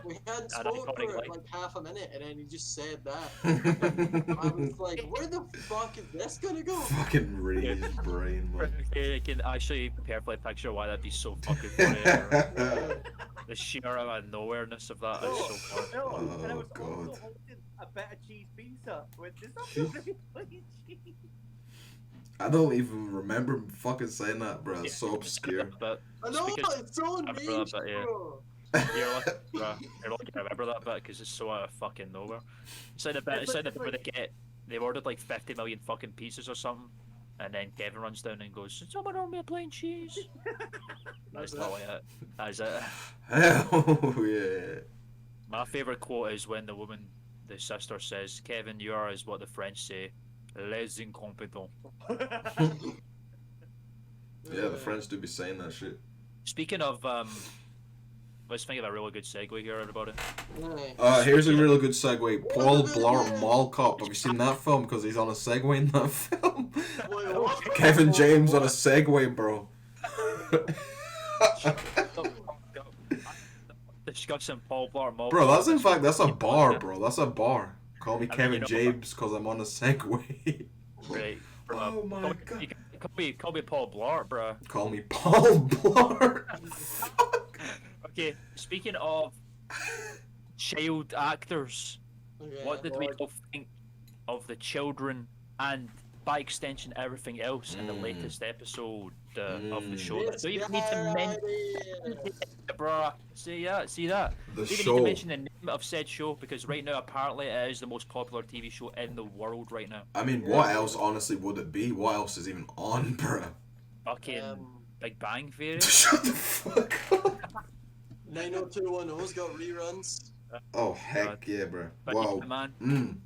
We had An spoke iconic for line. like half a minute, and then he just said that. I was like, where the fuck is this gonna go? Fucking raised his brain, man. Okay, I can actually perfectly picture why that'd be so fucking funny. The sheer amount of nowhereness of that is so funny. No, and I was Oh, God. also holding a bit of cheese pizza with this not plain cheese. I don't even remember him fucking saying that, bro. It's so Yeah, obscure. But I know, Because it's so remember that niche, bit, yeah. bro. you're lucky, I remember that bit because it's so out of fucking nowhere. It's like the bit, it's like the bit where they ordered like 50 million fucking pizzas or something, and then Kevin runs down and goes, "Did someone order me a plain cheese?" That's totally it. That's it. Hell yeah. My favourite quote is when the sister says, "Kevin, you are, is what the French say, les incompetents." Yeah, the French do be saying that shit. Speaking of, let's think of a really good segue here, everybody. Yeah. Here's a really good segue. Paul Blart Mall Cop. Have you seen that film? Because he's on a Segway in that film. Wait, what? Kevin James on a Segway, bro. Discussing Paul Blart Mall. Bro, that's in fact, that's a bar, bro. That's a bar. Call me I mean, Kevin you know- James because I'm on a Segway. Right. Bro, Oh my call God. Me, call me Paul Blart, bro. Call me Paul Blart. Fuck. Okay, speaking of child actors, Okay. what did we all think of the children and by extension everything else in the Mm. latest episode of the Mm. show? It's Don't even need to mention, bad. bro. See that? The Don't even need show. to mention the name of said show because right now apparently it is the most popular TV show in the world right now. I mean, what else, honestly, would it be? What else is even on, bro? Fucking Big Bang Theory. Shut the fuck up. 90210's got reruns. Oh, heck yeah, bro. But Wow. yeah, man.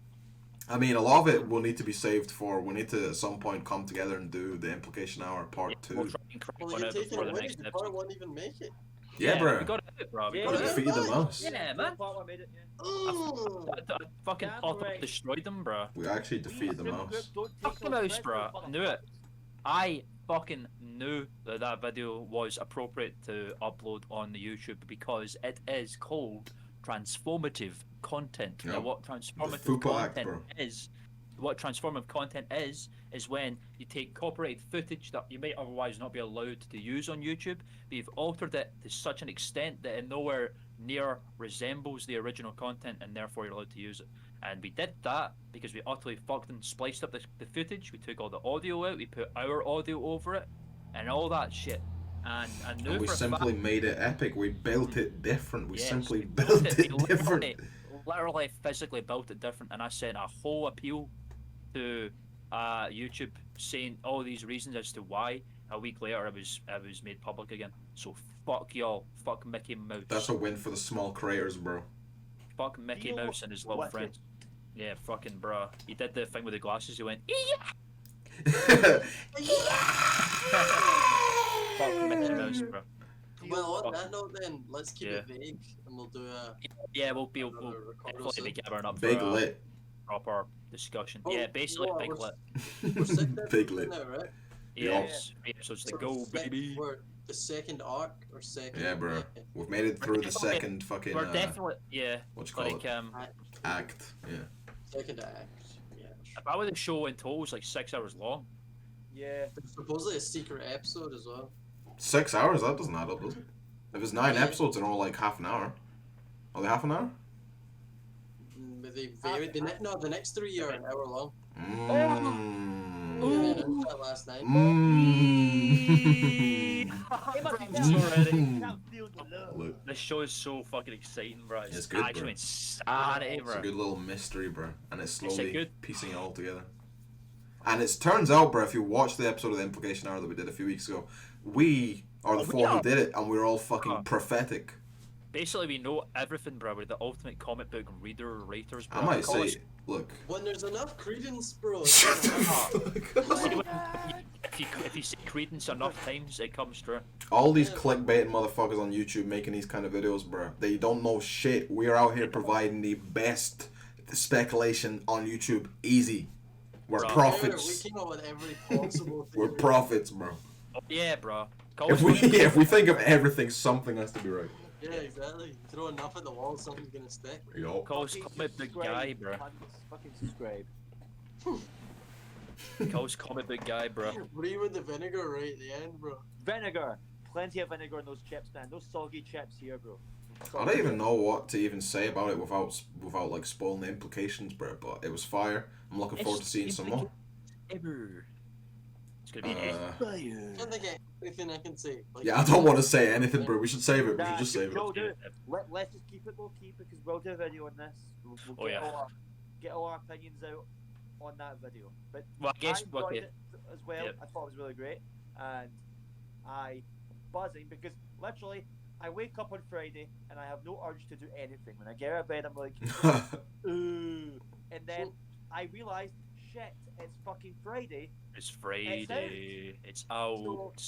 I mean, a lot of it will need to be saved for. We need to at some point come together and do the Implication Hour Part 2. We'll try and crack Well, one you're out taking before it the away. next The episode. part won't even make it. Yeah, bro. We got it, bro. We Yeah, got Gotta it. defeat the mouse. Yeah, man. I made it, yeah. Mm. I fucking Damn thought I right. destroyed them, bro. We actually defeated the Soop mouse. Groop don't take Fuck the no mouse, credit bro. for I knew it. I fucking knew that that video was appropriate to upload on the YouTube because it is called transformative content. Now, Yep. what The transformative Fupa Act, content bro. what transformative content is when you take copyrighted footage that you might otherwise not be allowed to use on YouTube, but you've altered it to such an extent that it nowhere near resembles the original content, and therefore you're allowed to use it. And we did that because we utterly fucking spliced up the footage. We took all the audio out, we put our audio over it, and all that shit. And I knew And we for a simply fact, made it epic. We built it different. We yes, simply we built it we different. literally physically built it different, and I sent a whole appeal to YouTube saying all these reasons as to why. A week later, it was made public again. So fuck y'all, fuck Mickey Mouse, That's a win for the small creators, bro. fuck Mickey Deal Mouse and his little with it. friends. Yeah, fucking bruh. He did the thing with the glasses. He went, "Ee-yah!" Fuck Mickey Mouse, bro. Well, on that note, then let's keep Yeah. it vague, and we'll do a. Yeah, we'll Another record definitely be soon. gathering up Big for a lit. proper discussion. Oh, Yeah, basically what, big we're- lit. We're 6 Big episodes lit. now, right? Yes, episodes to So go, we're sec- baby. We're the second arc or second. Yeah, bro. yeah, We've made it through the second fucking We're definitely, yeah, what you call like it? Act. Yeah. second act. Yeah. if I were the show in total was like 6 hours long. Yeah. There's supposedly a secret episode as well. 6 hours? That doesn't add up, does it? If it's 9 episodes, they're all like half an hour. Are they half an hour? But they varied. The next 3 are an hour long. Mmm. Yeah, I did that last night. Mmm. Can't feel the love. Look, This show is so fucking exciting, bro. It's good, bro. actually insanity, it's bro. a good little mystery, bro, and it's a slowly good- piecing it all together. And it turns out, bro, if you watch the episode of the Implication Hour that we did a few weeks ago, we are the We four who are- did it, and we're all fucking Uh. prophetic. Basically, we know everything, bro. We're the ultimate comic book reader, writers, bro. I might Call us- say, look. When there's enough credence, bro. Shut the fuck up. if you say credence enough times, it comes true. All these clickbait motherfuckers on YouTube making these kind of videos, bro. They don't know shit. We're out here providing the best speculation on YouTube. Easy. We're Bro. We prophets. came up with every possible. We're theory. prophets, bro. Oh, yeah, bro. Call If us we fucking- if we think of everything, something has to be right. Yeah, exactly. Throw enough at the wall, something's gonna stick. Yo. Call us Fucking comic book subscribe, guy, bro. cunts. Fucking subscribe. Call us comic book guy, bro. Brie with the vinegar right at the end, bro. Vinegar. Plenty of vinegar in those chips, man. Those soggy chips here, bro. I don't even know what to even say about it without like spoiling the implications, bro. But it was fire. I'm looking forward to seeing some more. Ever. It's gonna be Uh, I don't think anything I can say. Like, yeah, I don't want to say anything, bro. We should save it. We should Nah, just save bro, it. dude. Let's just keep it low key because we'll do a video on this. We'll Oh, yeah. get all our opinions out on that video. But Well, I guess, I enjoyed okay. it as well. Yep. I thought it was really great, and I buzzing because literally I wake up on Friday and I have no urge to do anything. When I get out of bed, I'm like, ooh, and then I realized, shit, it's fucking Friday. It's Friday. It's out.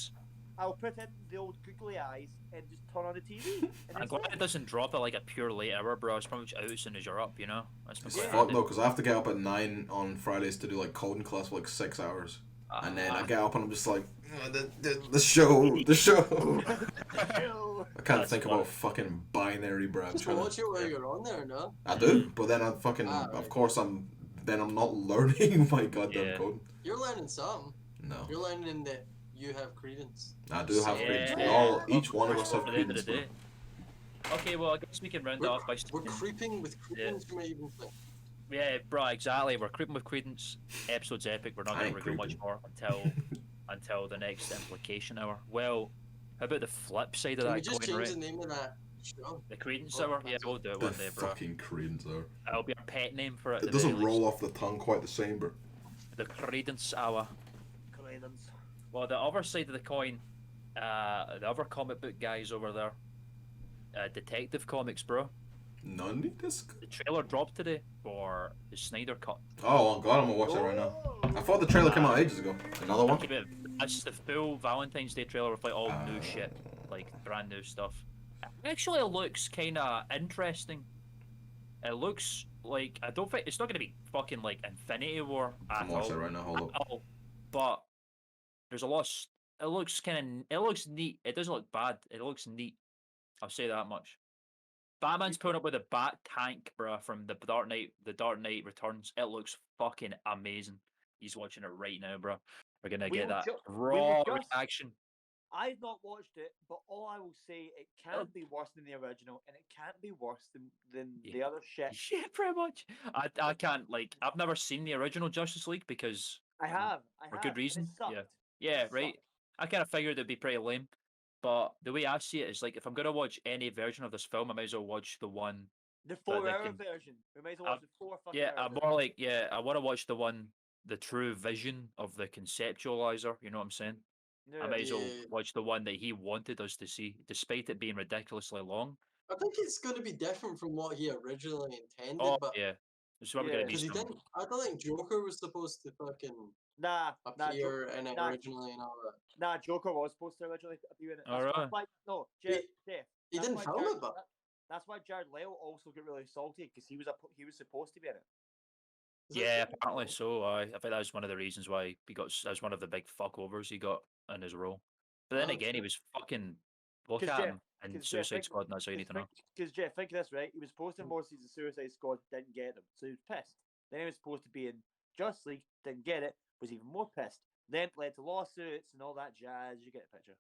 I'll put in the old googly eyes and just turn on the TV. And I'm it's glad it. it doesn't drop at like a pure late hour, bro. It's probably just out as soon as you're up, you know? That's It's my Yeah. fuck though, because I have to get up at 9 on Fridays to do like coding class for like 6 hours. And then I get up and I'm just like, the show. I can't That's think funny. about fucking binary, bro. I'm Just trying watch to, it while you're on there, no? I do, but then I'm fucking, Ah, of right. course I'm not learning my goddamn Yeah. code. You're learning something. No, You're learning that you have credence. I do have Yeah. credence. We all, each one of us have At the end of credence, the bro. day. Okay, well, I guess we can round We're, off by we're saying- creeping with credence, you might even think. Yeah, bro, exactly. We're creeping with credence. Episode's epic. We're not I going ain't to reveal much creeping. more until the next implication hour. Well, how about the flip side of Can we that just coin, change right? the name of that show? The credence Oh, hour? Yeah, we'll do it The one day, bro. fucking credence hour. It'll be our pet name for it. at It the doesn't very roll least. off the tongue quite the same, bro. The credence hour. Credence. Well, the other side of the coin, the other comic book guys over there, Detective Comics, bro. None of this. The trailer dropped today for the Snyder Cut. Oh god, I'm gonna watch that right now. I thought the trailer came out ages ago. Another one. Keep it- That's the full Valentine's Day trailer with like all new shit, Oh. like brand new stuff. It actually looks kind of interesting. It looks like I don't think it's not gonna be fucking like Infinity War I'm at watching it all. right now. Hold up. At all. But There's a lot. It looks it looks neat. It doesn't look bad. It looks neat. I'll say that much. Batman's pulling up with a bat tank, bruh, from the Dark Knight. The Dark Knight Returns. It looks fucking amazing. He's watching it right now, bruh. We're gonna We get will that ju- we raw will just- reaction. I've not watched it, but all I will say, it can't be worse than the original, and it can't be worse than the other shit. Yeah, pretty much. I can't like. I've never seen the original Justice League because I have. for and good it reason. sucked. Yeah, yeah, It right. sucked. I kind of figured it'd be pretty lame, but the way I see it is like if I'm gonna watch any version of this film, I might as well watch the one. The But they 4-hour can- version. We may as well watch the 4 fucking Yeah, hour I'm more like I want to watch the one, the true vision of the conceptualizer. You know what I'm saying? I Yeah. might as well Yeah. watch the one that he wanted us to see, despite it being ridiculously long. I think it's going to be different from what he originally intended, Oh but yeah, there's probably gonna be because he some. didn't, I don't think Joker was supposed to fucking Nah, appear in it nah. originally and all that. Nah, Joker was supposed to originally appear in it. Oh, That's really? why, no, Jeff. He that's didn't why film Jared- it, but That's why Jared Leto also got really salty because he was supposed to be in it. is it Yeah, true? apparently so. I think that was one of the reasons why he got. That was one of the big fuckovers he got in his role. But then Oh, again, he shit. was fucking. Look 'Cause at Jeff- him in 'cause Jeff, Suicide think- Squad, and that's all you need to know. Because Jeff, think of this, right? He was supposed to in more seasons of Suicide Squad, didn't get them, so he was pissed. Then he was supposed to be in Justice League, didn't get it, was even more pissed. Then it led to lawsuits and all that jazz. You get the picture.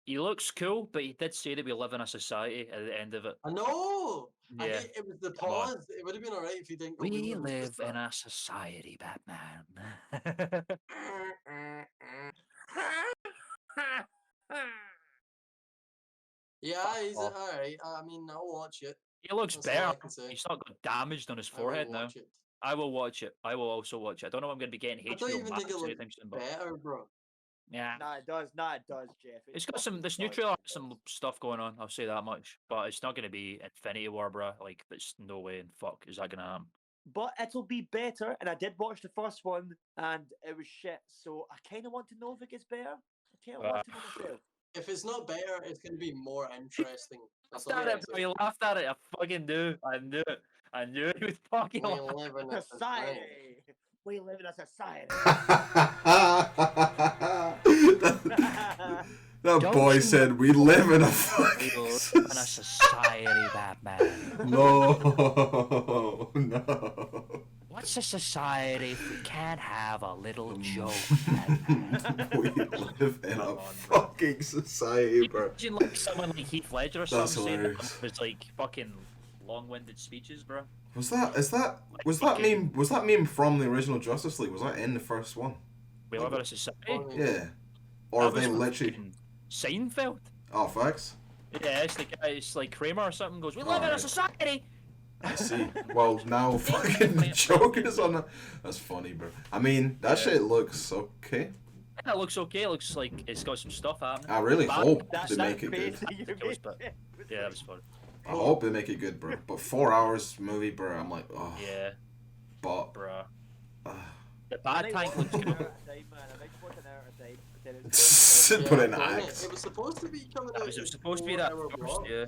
He looks cool, but he did say that we live in a society at the end of it. I know. I Yeah. hate it was the Come on. pause. It would have been alright if you didn't. Go, We was live just in that." a society, Batman. Yeah, he's off. alright. I mean, I'll watch it. He looks That's all I better. can say. He's not got damaged on his I will forehead now. watch it. I will watch it. I will also watch it. I don't know if I'm going to be getting I don't HBO even Max think it looks anytime soon, but better, bro. yeah. Nah, it does. Nah, it does, Jeff. It's got some. fucking This new does, trailer it has some does. stuff going on. I'll say that much. But it's not going to be Infinity War, bruh. Like, there's no way in fuck is that going to happen. But it'll be better, and I did watch the first one, and it was shit. So I kind of want to know if it gets better. I kind of want to know myself. If it's not better, it's going to be more interesting. That's all Laughed I at it, bro. You laughed at it. I fucking knew. I knew it. I knew he was fucking We laughing. live in a Society. We live in a society. That Don't boy you said we live in a We fucking live in a society, Batman. No, no. What's a society if we can't have a little joke, Batman? We live in a fucking society, bro. Imagine like someone like Heath Ledger or That's something saying that hilarious. with like fucking long-winded speeches, bro. Was that meme from the original Justice League? Was that in the first one? We live in a society. Yeah. Or That are they was literally? fucking Seinfeld. Oh, facts. Yeah, it's the guy. It's like Kramer or something. Goes, we live in a Alright. society. I see. Well, now fucking the Joker's on. That's funny, bro. I mean, that shit looks okay. That looks okay. It looks like it's got some stuff happening. I really hope That's they make it face good. that you It was made. bad. Yeah, that was fun. I hope they make it good, bro. But 4 hours movie, bro. I'm like, oh. Yeah, But bruh. uh, The I bad might tank watch looks an hour cool. at a time, man. I might watch an hour at a time. But then it's put in apparently acts. It was supposed to be coming out. It was in supposed to be that 4-hour first. blocks, Yeah,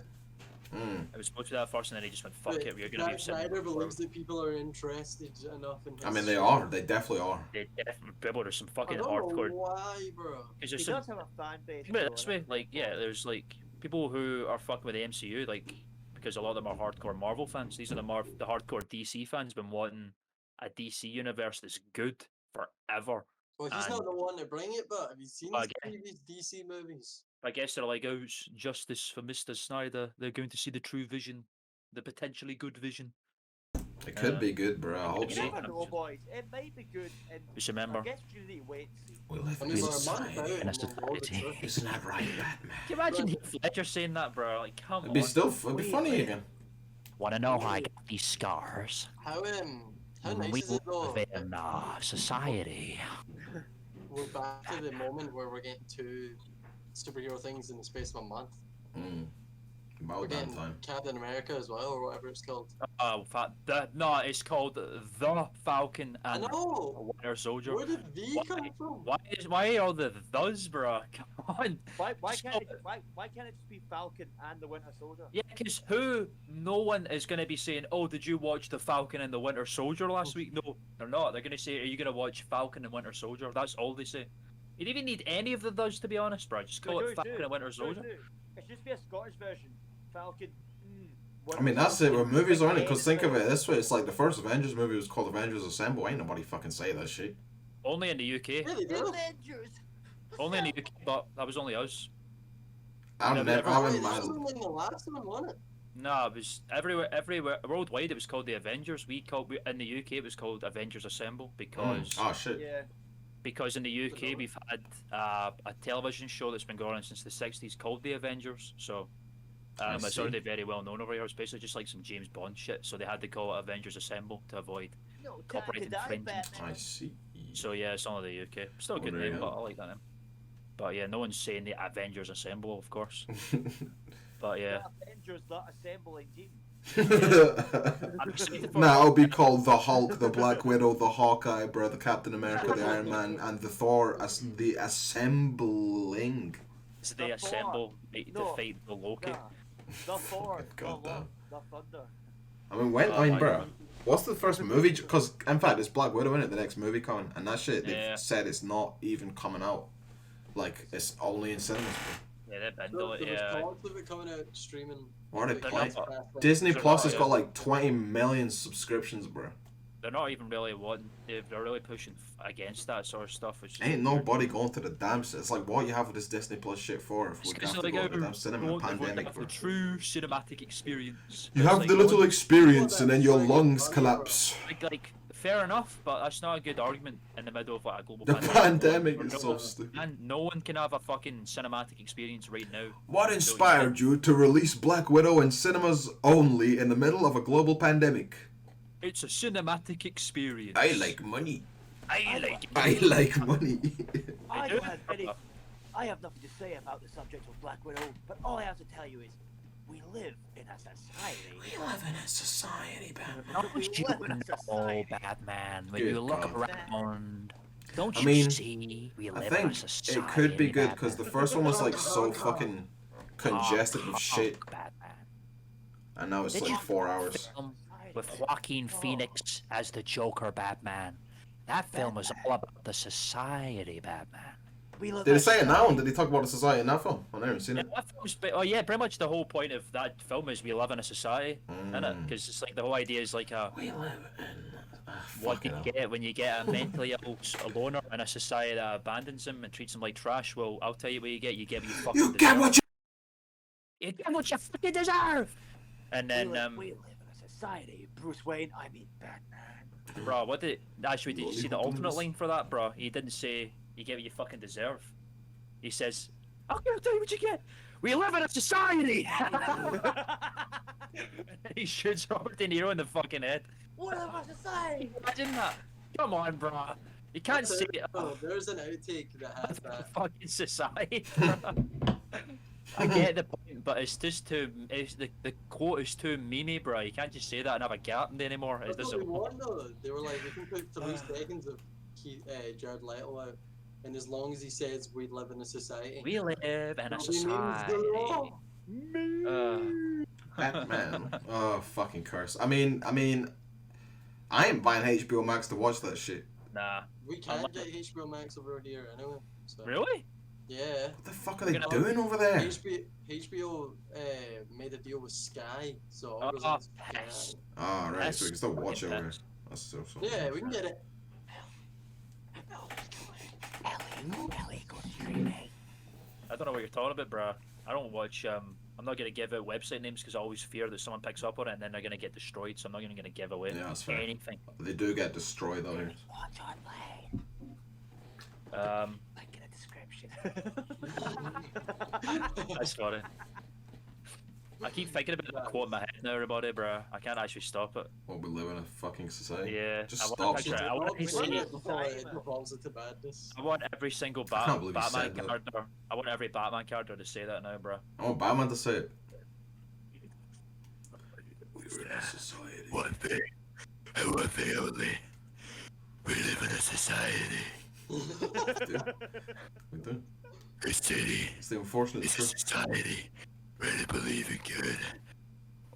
Mm. it was supposed to be that first, and then he just went, "Fuck but it, we're gonna be sitting." Snyder here for believes that people are interested enough in his I mean, they shit. are. They definitely are. People, there's some I fucking don't hardcore. know why, bro. Because he there's some. does have a fan base. Think about it though, this innit? way, like, yeah, there's like people who are fucking with the MCU, like, because a lot of them are hardcore Marvel fans. These are the hardcore DC fans, been wanting a DC universe that's good forever. Well, he's And- not the one to bring it, but have you seen Well, his I previous DC movies? I guess they're like, oh, justice for Mr. Snyder. They're going to see the true vision, the potentially good vision. It could be good, bro. I hope You so. never know, boys. It might be good. And Just remember, I guess you need to wait and see. We live I in mean, a we're a month out society. in a and we'll know the society. truth. Isn't that right, Batman? can you imagine Heath Ledger saying that, bro? Like, come It'd on. be it'd be funny again. Want to know how I got these scars? How nice We is it though? live in society. We're back to the moment where we're getting two superhero things in the space of a month. Mm. We're About damn getting time. Captain America as well, or whatever it's called. No, it's called The Falcon I and know. Winter Soldier. Where did V come from? Why are all the those, bro? Come on. Why Just can't it, stop why can't it just be Falcon and the Winter Soldier? Yeah, because no one is going to be saying, oh, did you watch The Falcon and the Winter Soldier last week? No, they're not. They're going to say, are you going to watch Falcon and Winter Soldier? That's all they say. You didn't even need any of the does, to be honest, bro. Just call it Falcon and Winter Soldier. It should be a Scottish version. Falcon. I mean, that's it with movies, aren't it? Because think of it this way, it's like the first Avengers movie was called Avengers Assemble. Ain't nobody fucking say that shit. Only in the UK. Really, The bro? Avengers. Only in the UK, but that was only us. I Yeah, never, but I haven't Wait, that mind. wasn't in the last one, wasn't it? No, it was everywhere worldwide. It was called the Avengers. In the UK it was called Avengers Assemble because Oh shit. Yeah. because in the UK we've had a television show that's been going on since the 60s called the Avengers. So it's see. already very well known over here. It's basically just like some James Bond shit. So they had to call it Avengers Assemble to avoid No time copyright to die, infringement. Batman. I see. So yeah, it's only the UK. Still a good Unreal. name, but I like that name. But yeah, no one's saying the Avengers Assemble, of course. But yeah, The Avengers, that assembling team. I'm excited for Nah, it'll be called the Hulk, the Black Widow, the Hawkeye, bro, the Captain America, the Iron Man, and the Thor as the assembling. it's the The Assemble to No. fight the Loki. Nah. The Thor. The God damn. Love, the Thunder. I mean, when, Oh I mean, my bro, God. what's the first movie? Because, in fact, it's Black Widow, innit, the next movie coming, and that shit, they've Yeah. said it's not even coming out. Like, it's only in cinemas, bro. Yeah, they bundle There it. was Yeah, talks of it coming out streaming. What are they They're playing? not- Disney They're Plus not, has got like 20 million subscriptions, bro. they're not even really wanting. They're really pushing against that sort of stuff. Which is Ain't weird. nobody going to the damn. It's like, what you have this Disney Plus shit for if we It's have to like go to the damn cinema in a want- they want pandemic, the bro? true cinematic experience. You It's have like the little going- experience and then your lungs collapse. like fair enough, but that's not a good argument in the middle of like a global The pandemic Or is no- so stupid. And no one can have a fucking cinematic experience right now. What inspired you to release Black Widow in cinemas only in the middle of a global pandemic? It's a cinematic experience. I like money. I like. I like money. I do. don't have any. I have nothing to say about the subject of Black Widow, but all I have to tell you is, we live in a society. live in a society, Batman. Don't We you live in a know, society. Batman? When Good you look God. around, don't I you mean, see we I live in a think society? it could be good because the Batman. first one was like so fucking congested with Honk, shit, honk, Batman. and now it's Did like you 4 hours. film with Joaquin Phoenix as the Joker Batman? That film was all about the society, Batman. We live Did in he a say it now? society- And did he talk about the society in that film? I've never seen Yeah, it. that film's oh yeah, pretty much the whole point of that film is we live in a society, innit? Because it's like the whole idea is like a We live in. what you get when you get a mentally ill loner in a society that abandons him and treats him like trash. Well, I'll tell you what you get. You get what you fucking You deserve. get what you. You get what you fucking deserve. And We then live in a society. Bruce Wayne, I mean Batman. bro, what did actually did you see the alternate line for that, bro? He didn't say you get what you fucking deserve. He says, "I'm gonna tell you what you get. We live in a society." He shoots Robert De Niro in the fucking head. We live in a society. Imagine that. Come on, bro. You can't say Oh, there's an outtake that has that. fucking society. I get the point, but it's just too. It's the quote is too meany, bro. You can't just say that and have a gap in there anymore. It That's what doesn't. we want though. They were like, we can put 3 seconds of Jared Leto out, and as long as he says we live in a society. We live in a there'll be memes society. galore. Batman. Oh, fucking curse. I mean, I ain't buying HBO Max to watch that shit. Nah. We can't get HBO Max over here anyway. So. Really? Yeah. What the fuck are they Gonna- doing over there? HBO made a deal with Sky, so all goes Oh, on Sky. piss. Ah, right, so we can still Fucking watch it over here. piss. That's so. Yeah, we can get it. Ellie, go streaming. I don't know what you're talking about, bro. I don't watch. I'm not gonna give out website names because I always fear that someone picks up on it and then they're gonna get destroyed. So I'm not gonna give away Yeah, that's fair. anything. They do get destroyed though here. Watch online. Link in the description. That's funny. I keep thinking about that quote in my head now, everybody, bro. I can't actually stop it. What, we live in a fucking society? Yeah, Just I stop. want to son. picture it. I want to We see did it. it before it devolves into badness. I want every single I can't believe you Batman said that. character. I want every Batman character to say that now, bro. I want Batman to say it. We live in a society. One thing only. We live in a society. We do. A city It's the unfortunate is a truth. society where they believe in good.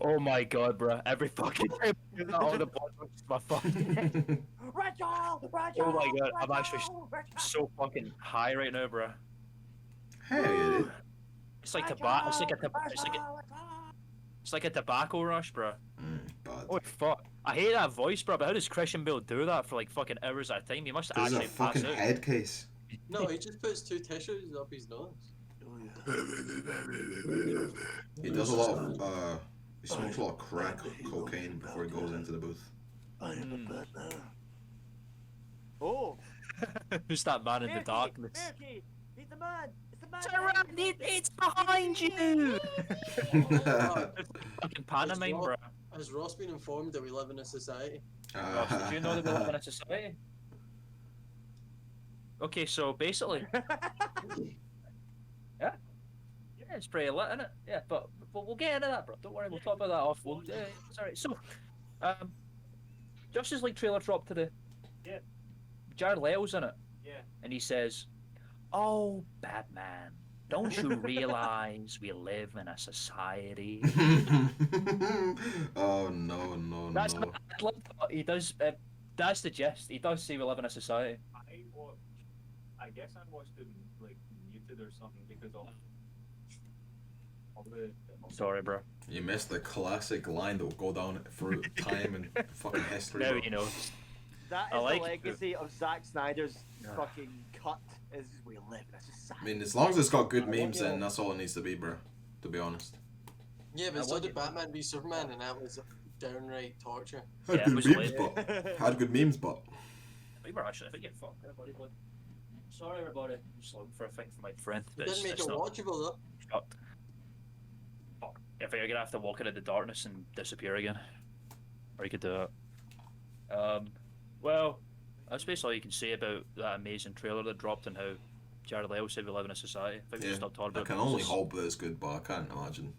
Oh my god, bro. Every fucking time I do that on the podcast, my fucking. Rachel! Rachel! Oh my god, I'm Rachel! actually so fucking high right now, bro. Hey, It's like tobacco. It's like a tobacco rush, bro. bad. Oh fuck! I hate that voice, bro. But how does Christian Bale do that for like fucking hours at a time? He must This is a actually pass fucking out. head case. No, he just puts 2 tissues up his nose. He does a lot of he smokes a lot of crack cocaine before he goes into the booth. I am a Batman. Oh! Who's that man in the darkness? Mirky! He's the man! It's the man! Turn around! It's behind you! Fucking pantomime, bro. Has Ross been informed that we live in a society? Ross, did you know that we live in a society? Okay, so basically, yeah, it's pretty lit, isn't it? Yeah, but we'll get into that, bro. Don't worry, we'll talk about that off. It's alright. So, Justice League trailer dropped today. Yeah. Jared Leto's in it. Yeah. And he says, "Oh, Batman, don't you realize we live in a society?" Oh no. That's not, he does. That's the gist. He does say we live in a society. I guess I watched it like muted or something because of the. Sorry, bro. You missed the classic line that will go down through time and fucking history. Now bro. you know. That I is like the it. legacy of Zack Snyder's Yeah. fucking cut. Is we live in a society. I mean, as long as it's got good memes in, that's all it needs to be, bro. To be honest. Yeah, but I so want did you- Batman v Superman, and that was downright torture. Had Yeah, it good was memes, lit. but had good memes, but We were actually forget fuck everybody, but sorry everybody. I'm just looking for a thing for my friend. It But didn't make it's it not watchable though. fucked. Fuck. I think you're gonna have to walk into the darkness and disappear again. Or you could do it. Well, that's basically all you can say about that amazing trailer that dropped and how Jared Leto said we live in a society. I think we yeah, should stop talking I about can it. only hope that it's good, but I can't imagine.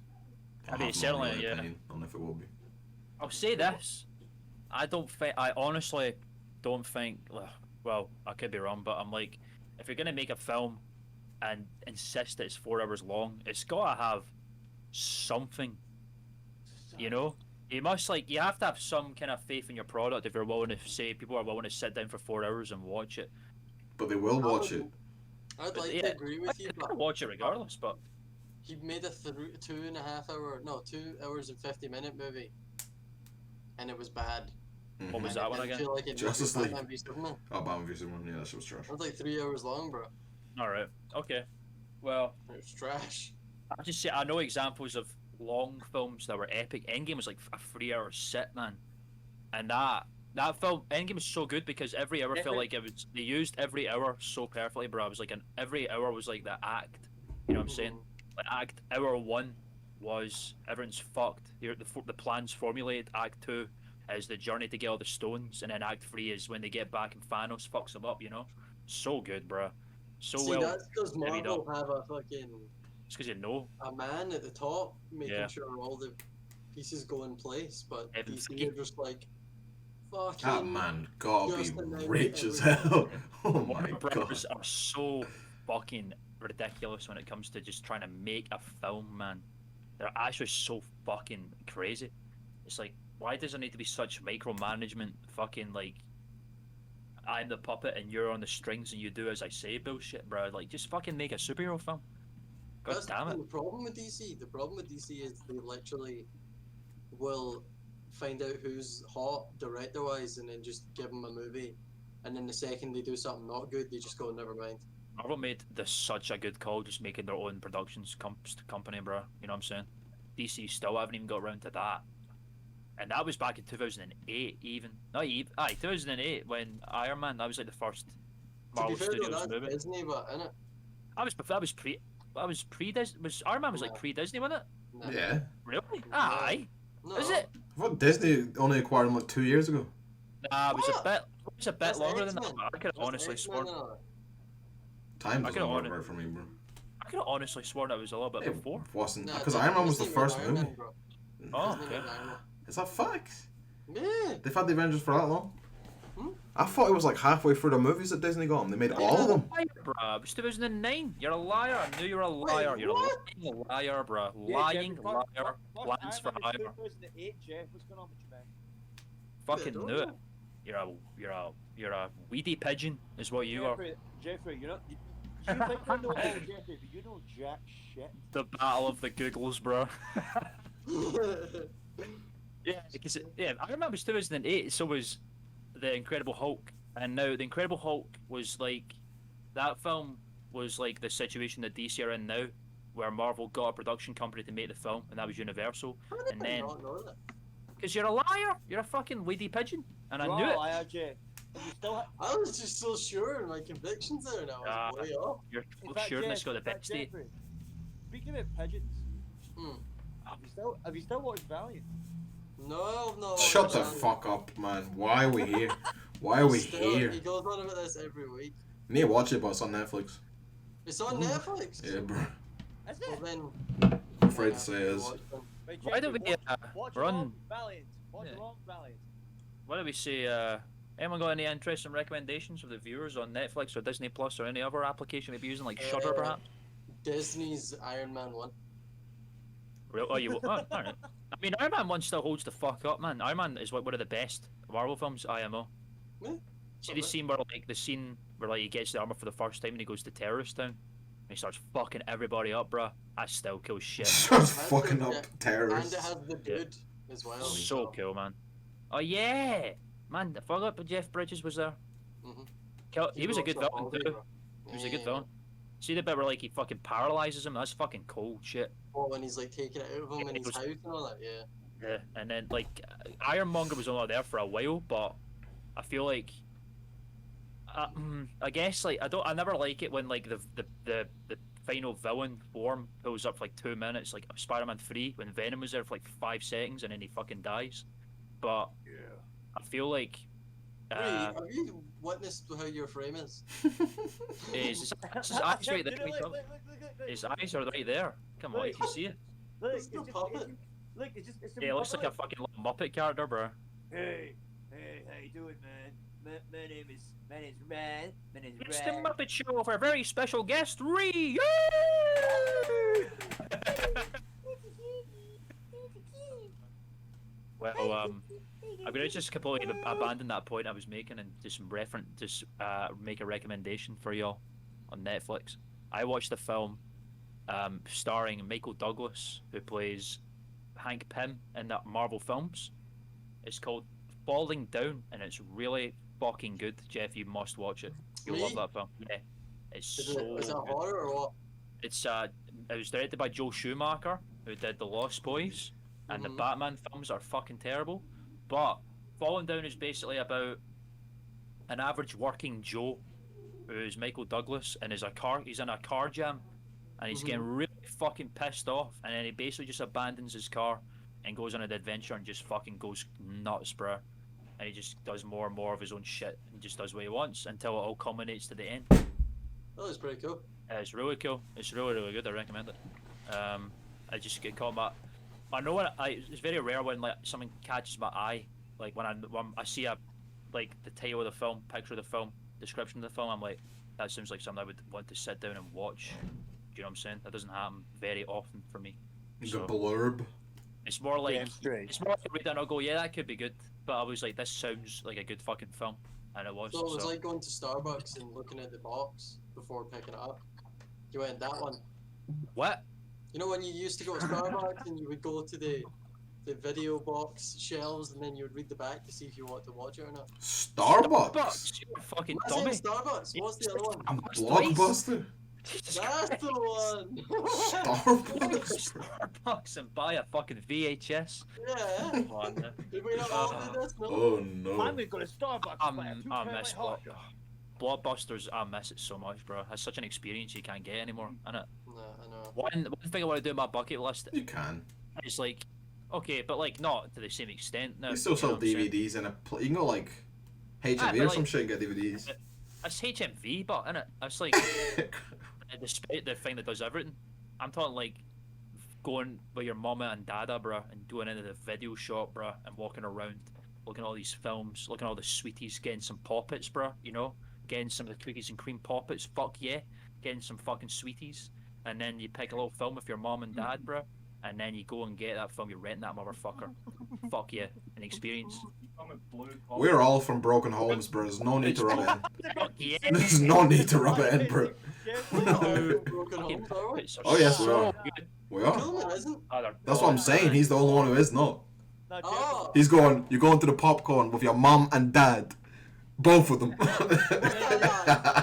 I mean, have no certainly, real yeah. opinion on if it will be. I'll say this. I honestly don't think. Well, I could be wrong, but I'm like, if you're gonna make a film and insist that it's 4 hours long, it's gotta have something. You know, you have to have some kind of faith in your product if you're willing to say people are willing to sit down for 4 hours and watch it. But they will watch it. I'd But like yeah, to agree with you, I'd but watch it regardless. But he made a 2 hours and 50-minute movie, and it was bad. what was And that I one didn't again? feel like it Justice was League. Batman v Superman. Oh, Batman v Superman, yeah, that shit was trash. It was like 3 hours long, bro. All right, okay. Well, It was trash. I just say I know examples of long films that were epic. Endgame was like a 3 hour sit, man, and that film Endgame was so good because every hour felt like they used every hour so perfectly, bro. It was like every hour was like the act. You know what I'm saying? Like hour 1 was everything's fucked. Here the plan's formulated. Act 2 is the journey to get all the stones, and then Act 3 is when they get back and Thanos fucks them up. You know, so good, bro. So See, well. that's because divvied Marvel up. have a fucking It's because you know. a man at the top making Yeah. sure all the pieces go in place, but Evan DC Feige. are just like, fucking. That man gotta just be announced rich as everything. hell. Oh my Warner god. Brothers are so fucking ridiculous when it comes to just trying to make a film, man. They're actually so fucking crazy. It's like, why does there need to be such micromanagement? Fucking like, I'm the puppet and you're on the strings and you do as I say bullshit, bro. Like, just fucking make a superhero film. God That's damn it. the problem with DC. The problem with DC is they literally will find out who's hot director-wise and then just give them a movie. And then the second they do something not good, they just go, never mind. Marvel made this such a good call, just making their own productions company, bro. You know what I'm saying? DC still haven't even got around to that. And that was back in 2008, even. Not even. 2008 when Iron Man. That was like the first Marvel to be fair, though, Studios that's movie. Disney, but innit? That was pre Disney. Was Iron Man was like No. pre Disney, wasn't it? Nah. Yeah. Really? Aye. No. Is it? I thought Disney only acquired him like 2 years ago. Nah, it was What? a bit. It was a bit That's longer than that. X-Men. I could have That's honestly X-Men sworn. and all that. Time I doesn't could've work honest- right for me, bro. I could have honestly sworn it was a little bit It before. wasn't Nah, because Iron Man was the Disney first Iron movie. Man, bro. Oh, Disney okay. made Iron Man. Is that facts? Yeah. They've had the Avengers for that long? I thought it was like halfway through the movies that Disney got them. They made all of them. Liar, bruh. It was 2009. You're a liar. I knew you were a liar. Wait, You're what? a lying liar, bruh. Yeah, Lying Jeff, liar. fuck, Plans I for remember hire. 2008, Jeff. What's going on with you, man? Fucking don't knew it. know. You're a weedy pigeon, is what you are. Jeffrey, you're not. You think you know all, Jeffrey, but you know jack shit. The battle of the Googles, bruh. Yeah, because I remember it was 2008. So was the Incredible Hulk, and now the Incredible Hulk was like that film was like the situation that DC are in now, where Marvel got a production company to make the film, and that was Universal. How did And I then, not know that? because you're a liar, you're a fucking weedy pigeon, and I knew it. Liar, Jeff. And you still I was just so sure in my convictions there, and I was way off. Your in fact, sureness Jeff, got the in fact, best day. Jeffrey, speaking of pigeons, Hmm. have you still watched Valiant? No, no. Shut the fuck up, man. Why are we here? Why are we here? He goes on about this every week. I need to watch it, but it's on Netflix. It's on Netflix. Yeah, bro. Is Well it? then. I'm afraid to say it is. Right, Why do Jeffrey, we watch run? along Valiant. Watch Yeah. along Valiant. What do we say? Anyone got any interesting recommendations for the viewers on Netflix or Disney Plus or any other application maybe using like Shudder perhaps? Disney's Iron Man 1. Real? Oh, you? Oh, alright. I mean, Iron Man 1 still holds the fuck up, man. Iron Man is one of the best Marvel films, IMO. Yeah, See the scene where like he gets the armor for the first time and he goes to terrorist town and he starts fucking everybody up, bruh. That still kills shit. Starts fucking up And terrorists. it has the dude as well. So cool, man. Oh yeah, man. I forgot, but Jeff Bridges was there. Mhm. He was a good works villain on too. Hollywood. He was a good villain. See the bit where like he fucking paralyzes him? That's fucking cool shit. Oh, when he's like taking it out of him Yeah, in it his was- house and all that, yeah. Yeah, and then like Ironmonger was only there for a while, but I feel like I guess like I never like it when like the final villain form pulls up for like 2 minutes, like Spider-Man 3 when Venom was there for like 5 seconds and then he fucking dies. But I feel like Wait, have you witnessed how your frame is? his eyes right there. You know, Wait, look, his eyes are right there. Come on, you can see it. Look, It's the puppet. Look, it's just Yeah, it looks like a fucking little Muppet character, bro. Hey, how you doing, man? My name is Ryan. My name's It's the Ryan. Muppet Show for a very special guest, Ree. Well, I'm gonna just completely abandon that point I was making and just make a recommendation for y'all on Netflix. I watched the film starring Michael Douglas, who plays Hank Pym in that Marvel films. It's called Falling Down, and it's really fucking good. Jeff, you must watch it. You'll love Me? that film. Yeah, it's Is so it good. horror or what? It's it was directed by Joe Schumacher, who did The Lost Boys, and the Mhm. Batman films are fucking terrible. But Falling Down is basically about an average working Joe, who's Michael Douglas, and he's in a car jam, and he's getting really fucking pissed off, and then he basically just abandons his car and goes on an adventure and just fucking goes nuts, bruh. And he just does more and more of his own shit and just does what he wants until it all culminates to the end. That was pretty cool. It's really cool. It's really, really good. I recommend it. I just get caught my. I know it's very rare when like something catches my eye. Like when I see like the title of the film, picture of the film, description of the film. I'm like, that seems like something I would want to sit down and watch. Do you know what I'm saying? That doesn't happen very often for me. The So blurb. it's more like Damn straight. it's more like I read it and I'll go, yeah, that could be good. But I was like, this sounds like a good fucking film, and it was. So it was so. like going to Starbucks and looking at the box before picking it up. You went that one. What? You know when you used to go to Starbucks and you would go to the video box shelves and then you would read the back to see if you want to watch it or not. Starbucks. You're a fucking I said dummy. Starbucks. What's the other one? Blockbuster. Jesus That's Christ. the one. Starbucks. Starbucks and buy a fucking VHS. Yeah. Come on, man. Did we not all do this? No. Oh I'm no. gonna go to Starbucks and buy a I 2 miss Blockbusters. I miss it so much, bro. It's such an experience you can't get anymore, innit? No, I know. One thing I want to do on my bucket list You can. is like, okay, but like not to the same extent. No, They still you know sell what I'm saying? DVDs in a. You can go like HMV but or some like- shit and get DVDs. It's HMV, but innit? It's like the thing that does everything. I'm talking like going with your mama and dada, bruh, and going into the video shop, bruh, and walking around looking at all these films, looking at all the sweeties, getting some poppets, bro. You know, getting some of the cookies and cream poppets. Fuck yeah, getting some fucking sweeties, and then you pick a little film with your mom and dad, bro, and then you go and get that film. You're renting that motherfucker. Fuck yeah, an experience. We're all from broken homes, bro. There's no need to rub it in. Fuck yeah. There's no need to rub it in, bro. Broken homes, are we? Poppets are Oh, yes, we so are. good. We are. Coleman isn't. Oh, they're That's what I'm saying. He's the only one who is not. No, Oh. He's going. You're going to the popcorn with your mom and dad, both of them.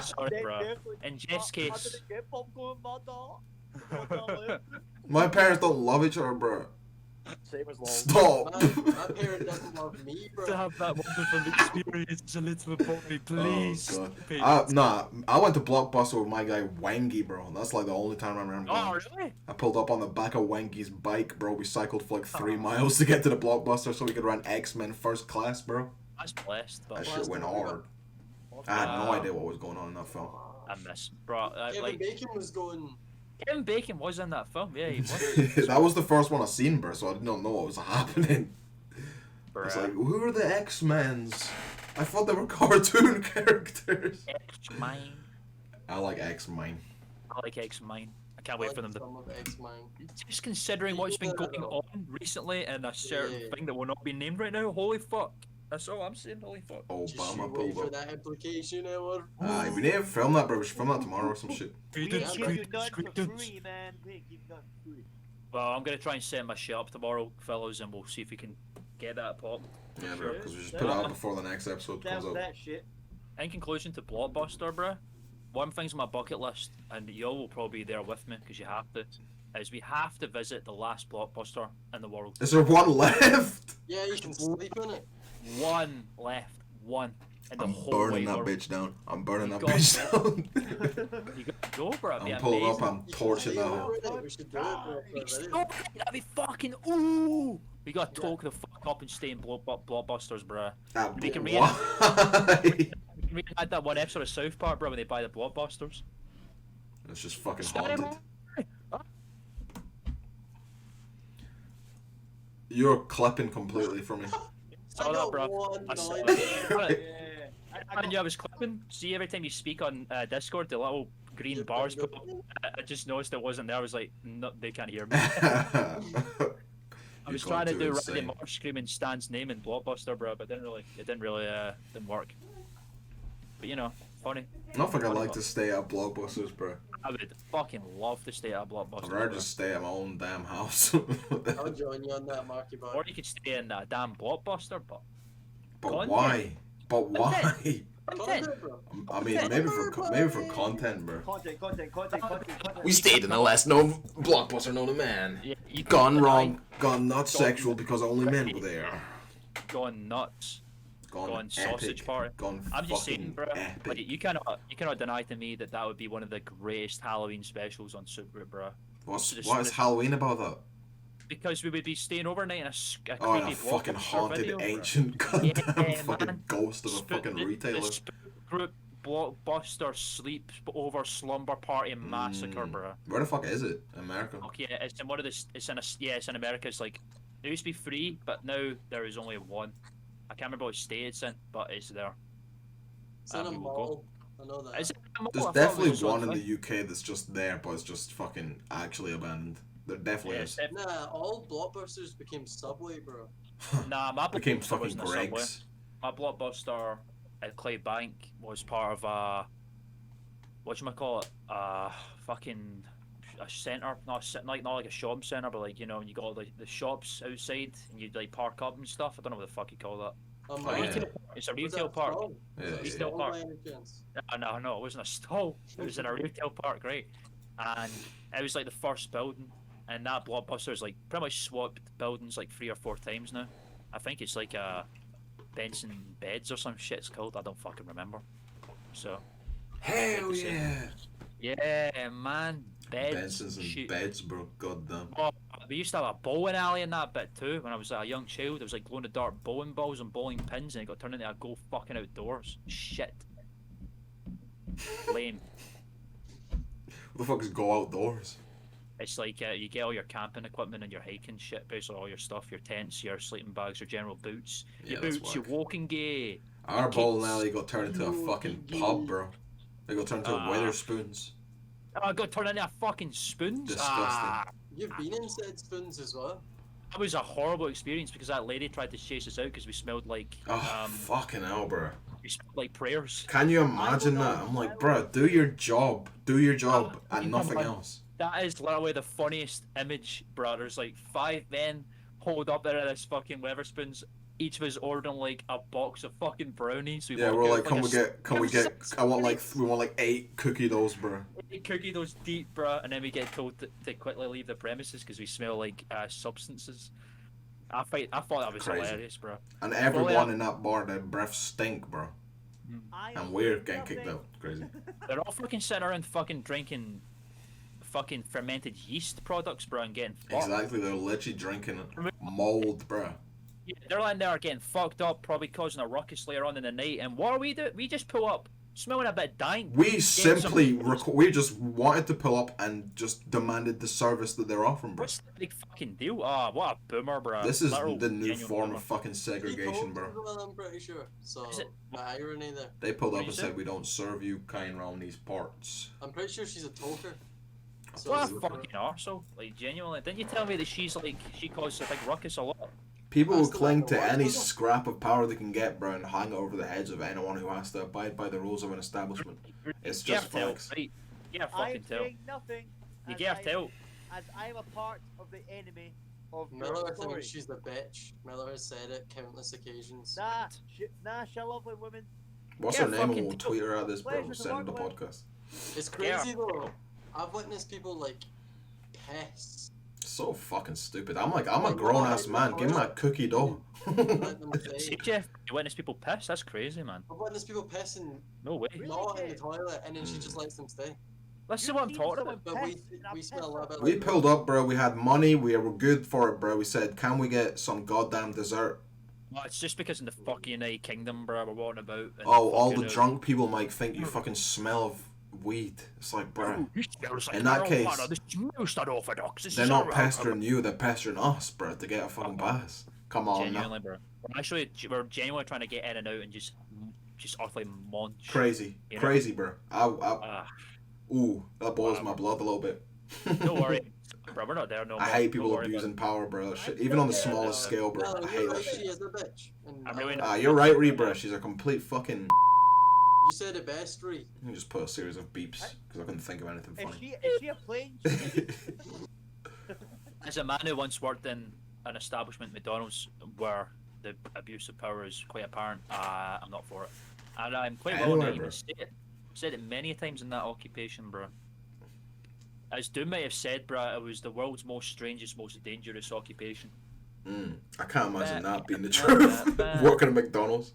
Sorry, bro. In Jeff's case, I didn't get popcorn, mother. My parents don't love each other, bro. Same as long. Stop. My parent doesn't love me, bro. to have that wonderful experience as a little boy, please. Oh, God. Nah, I went to Blockbuster with my guy Wangy, bro. That's like the only time I remember going. Oh, really? I pulled up on the back of Wangy's bike, bro. We cycled for like 3 miles to get to the Blockbuster so we could run X-Men first class, bro. That's blessed, but That shit went hard. I had no idea what was going on in that film. I miss, bro. Kevin Like Bacon was going. Kevin Bacon was in that film. Yeah, he was. That was the first one I seen, bro, so I didn't know what was happening. It's like, who are the X-Men's? I thought they were cartoon characters. X-Mine. I like X-Men. I like X-Mine. I can't wait for them to. Some of X-Men. Just considering what's been going on recently and a certain Yeah. thing that will not be named right now. Holy fuck. That's all I'm saying. Holy fuck. Just Obama you wait pulled for up. that implication, Edward. We need to film that, bro. We should film that tomorrow or some shit. We Creedence, give you Creedence, none for Creedence. free, man. We give you none for free. Well, I'm gonna try and set my shit up tomorrow, fellas, and we'll see if we can get that pop. Yeah, bro, because we should put it out before the next episode Down comes with out. that shit. In conclusion to Blockbuster, bruh, one thing's on my bucket list, and y'all will probably be there with me because you have to, is we have to visit the last Blockbuster in the world. Is there one left? Yeah, you can sleep in it. One left. One. In the I'm whole burning wide that world. bitch down. I'm burning You that got bitch down. You gotta go, bro. It'd be I'm pulling up. amazing. I'm torching that hole. We should do it, bro. for a video. Stop it, that'd be fucking ooh. We gotta talk the fuck up and stay in Blockbusters, bruh. We can Why? We can add that one episode of South Park, bro, when they buy the Blockbusters. It's just fucking haunted. You're clipping completely from me. Saw I that, got bro. one I saw noise. that. Yeah. I knew I was clipping. See, every time you speak on Discord, the little green bars pop up. I just noticed it wasn't there. I was like, no, they can't hear me. I was trying to do Randy Marsh screaming Stan's name in Blockbuster, bro, but it didn't really work. But you know, funny. I don't think I'd like to stay at Blockbusters, bro. I would fucking love to stay at a Blockbuster. I'd rather bro. just stay at my own damn house. I'll join you on that, Marky Bar. Or you could stay in a damn Blockbuster, but But Content. why? But why? content. Content, bro. I mean, maybe for content, bro. Content. We stayed in the last known Blockbuster known to man. Yeah, you Gone could- wrong. Gone not sexual because only men were there. Gone nuts. Gone epic. sausage party. Gone I'm just saying, fucking bro. epic. Like, you cannot deny to me that would be one of the greatest Halloween specials on Soop Groop, bro. What Just- is Halloween about that? Because we would be staying overnight in a creepy Oh, in a fucking Blockbuster haunted, video, bro. ancient, goddamn fucking man. ghost of a fucking The retailer. Soop Group Blockbuster sleep over slumber party massacre, bro. Where the fuck is it? America. Okay, it's in one of the. It's in America. It's like it used to be free, but now there is only one. I can't remember what state it's in, but it's there. It's in a we will mall. I know that. Is it a mall? There's I thought it definitely was one in something. the UK that's just there, but it's just fucking actually abandoned. There definitely Yeah, is. Nah, all Blockbusters became Subway, bro. Nah, my Became Blockbuster fucking wasn't a Subway. Greg's. My Blockbuster at Clydebank was part of a whatchamacallit, fucking a centre, not like a shopping centre, but like, you know, you got all the shops outside and you'd like park up and stuff. I don't know what the fuck you call that. Oh, Oh, yeah. Retail, it's a Was retail that park. strong? Yeah, Was that yeah. Retail strong park. by any chance? No, it wasn't a stall. It was in a retail park, right? And it was like the first building, and that Blockbuster's like pretty much swapped buildings like 3 or 4 times now. I think it's like a Benson Beds or some shit it's called. I don't fucking remember. So Hell yeah! yeah, man, beds. Benson's and shit. beds, bro. Goddamn. Oh, we used to have a bowling alley in that bit too. When I was a young child, there was like glow in the dark bowling balls and bowling pins, and it got turned into a go fucking outdoors. Shit. Lame. What the fuck is go outdoors? It's like you get all your camping equipment and your hiking shit, basically all your stuff, your tents, your sleeping bags, your general boots, Yeah, your that's boots, your whack. walking gear. Our your bowling kits. alley got turned into a fucking pub, bro. They got turned into Ah. Weatherspoons. Oh, I got turned into a fucking spoons. Disgusting. Ah, You've been in said spoons as well. that was a horrible experience because that lady tried to chase us out because we smelled like Oh, fucking hell, bro. we smelled like prayers. Can you imagine that? I'm like, bro, do your job. Do your job Oh, and you nothing know, else. That is literally the funniest image, bro. There's like 5 men holed up there at this fucking Weatherspoons. Each of us ordering like a box of fucking brownies. Yeah, walk we're out like, with, can we get, I want like, we want like 8 cookie doughs, bro. cookie those deep, bro, and then we get told to quickly leave the premises because we smell like substances. I thought that was Crazy. hilarious, bro. And everyone in that bar, their breath stink, bro. I And am we're saying getting kicked nothing. out. Crazy. They're all fucking sitting around fucking drinking fucking fermented yeast products, bro, and getting fucked. Exactly, they're literally drinking mold, bro. Yeah, they're lying there getting fucked up, probably causing a ruckus later on in the night. And what do? We just pull up, smelling a bit dank. We simply, we just wanted to pull up and just demanded the service that they're offering, bro. What's the big fucking deal? Ah, what a boomer, bro. This is Literal the new genuine form boomer. of fucking He segregation, told bro. you, well, I'm pretty sure. So, Is it- the irony there. They pulled What up you and say? said, we don't serve you kind around these parts. I'm pretty sure she's a talker. So, What a fucking arsehole. Like, genuinely. Didn't you tell me that she's like, she causes a big ruckus a lot? People will That's the cling one to that any works. scrap of power they can get, bro, and hang it over the heads of anyone who has to abide by the rules of an establishment. It's You just can't tell, facts. right? You can't I am fucking tell. saying nothing. You as can't I- tell. As I am a part of the enemy of your Miller story. thinks she's the bitch. Miller has said it countless occasions. Nah, she's a lovely woman. What's Yeah, her name? And fucking we'll tweet her at this, bro. pleasure We'll to send her the work with. podcast. It's crazy Yeah. though. I've witnessed people like piss. So fucking stupid. I'm like, I'm a Like, grown no, ass I- man. Give me a cookie dough. Let them See, say. Jeff, you witness people piss? That's crazy, man. I've witnessed people pissing No way. Really, not in the Jeff? toilet, and then she just lets them stay. Listen You've what I'm seen talking someone about. But we piss in a we smell a little pisser. bit. We like pulled up, bro. We had money. We were good for it, bro. We said, can we get some goddamn dessert? Well, it's just because in the fucking United Kingdom, bro, we're walking about. And Oh, all the fucking, drunk people might think you fucking smell of weed. It's like, bro. This smells like In that marijuana. case, This smells unorthodox. This They're is not our- pestering you. They're pestering us, bro, to get a fucking pass. Come on now. Genuinely, bro. We're genuinely trying to get in and out and just utterly munch. Crazy, You know? crazy, bro. Ah, Ooh, that boils my blood a little bit. don't worry, bro. We're not there no more. I hate Don't people worry about abusing it. power, bro. That shit. Even on the smallest scale, bro. No, I you're hate that right, she shit. is a bitch. And I'm really Ah, you're right, Rebra. She's a complete fucking. You said it best, Ree. You can just put a series of beeps because I couldn't think of anything Is funny. she a plane? As a man who once worked in an establishment, McDonald's, where the abuse of power is quite apparent, I'm not for it. And I'm quite willing Anywhere, to even bro. say it. Said it many times in that occupation, bro. As Doom may have said, bro, it was the world's most strangest, most dangerous occupation. I can't imagine that being the truth. Working at McDonald's.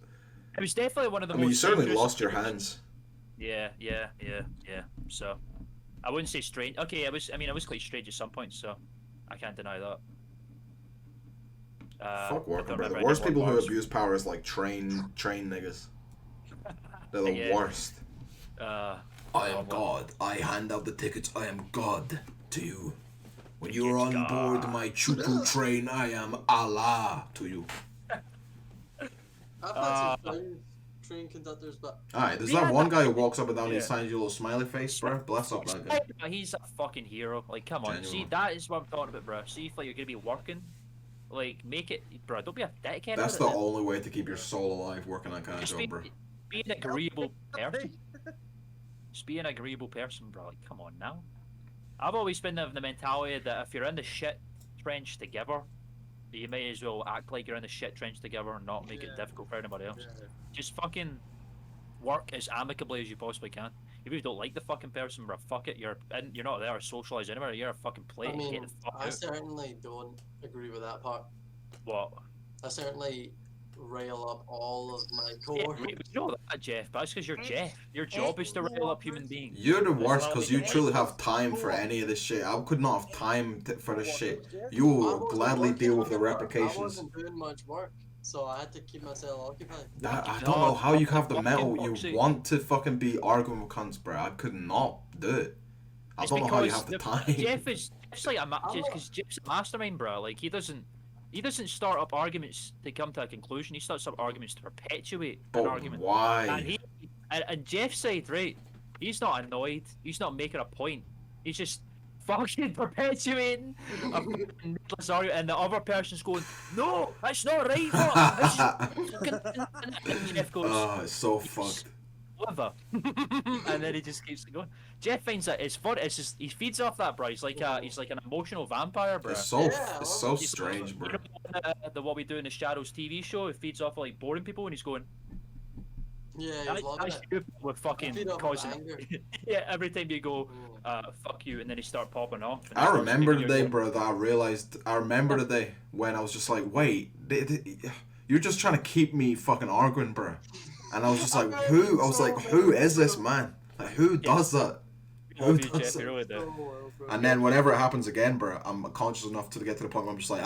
It was definitely one of the I most mean, you certainly dangerous- lost your hands. Yeah. So, I wouldn't say strange. Okay, I was quite strange at some points, so I can't deny that. Fuck I working, don't bro. The remember worst any people more who bars. abuse power is like train niggas. They're the Yeah. worst. Uh, I am God. I hand out the tickets. I am God to you. When you are It's on board God. my choo-choo train, I am Allah to you. I've had some train conductors, but Alright, there's Yeah, that one that- guy who walks up and down and he Yeah. signs you a little smiley face, bro. Bless up that guy. He's a fucking hero. Like, come on. See, Genuine. that is what I'm talking about, bro. See, if like you're gonna be working, like make it, bro. Don't be a dickhead. That's about the it. only way to keep your soul alive working that kind of Just job, bro. be an agreeable person. Just be an agreeable person, bro. Like, come on now. I've always been of the mentality that if you're in the shit trench together, you may as well act like you're in the shit trench together and not make it Yeah. difficult for anybody else. Just fucking work as amicably as you possibly can. If you don't like the fucking person, bro, fuck it. You're not there to socialise anywhere. You're a fucking plate. I Get mean, the fuck I out. certainly don't agree with that part. What? I certainly rail up all of my Yeah, core. we know that, Jeff, but that's because you're Jeff. Your job is to rile up human beings. You're the worst well, because you yeah. truly have time for any of this shit. I could not have time for this shit. You I will wasn't gladly working deal with the on it. I repercussions. wasn't doing much work, so I had to keep myself occupied. I don't know how you have the Fucking metal. boxing. You want to fucking be arguing with cunts, bro. I could not do it. I It's don't know how you because have the time. Jeff's like because Jeff's a mastermind, bro. Like he doesn't start up arguments to come to a conclusion. He starts up arguments to perpetuate an But argument. why? And Jeff's side, right? He's not annoyed. He's not making a point. He's just fucking perpetuating a fucking needless argument, and the other person's going, "No, that's not right." This is fucking... And Jeff goes, Oh, it's so fucked. "Whatever," and then he just keeps going. Jeff finds that it's fun. It's just he feeds off that, bro. He's like an emotional vampire, bro. It's so Yeah, it's so he's strange, bro. You know, the What We Do in the Shadows TV show, it feeds off like boring people, and he's going, Yeah, he's loving it. you with fucking Feed off of causing anger. yeah, every time you go, fuck you, and then he start popping off. And I he starts remember the speaking day, your- bro, that I remember the day when I was just like, wait, you're just trying to keep me fucking arguing, bro. And I was just like, who is this man? Like, who does that? Who Love you, does Jeff, that? you really do. So well, bro. And then whenever it happens again, bro, I'm conscious enough to get to the point where I'm just like,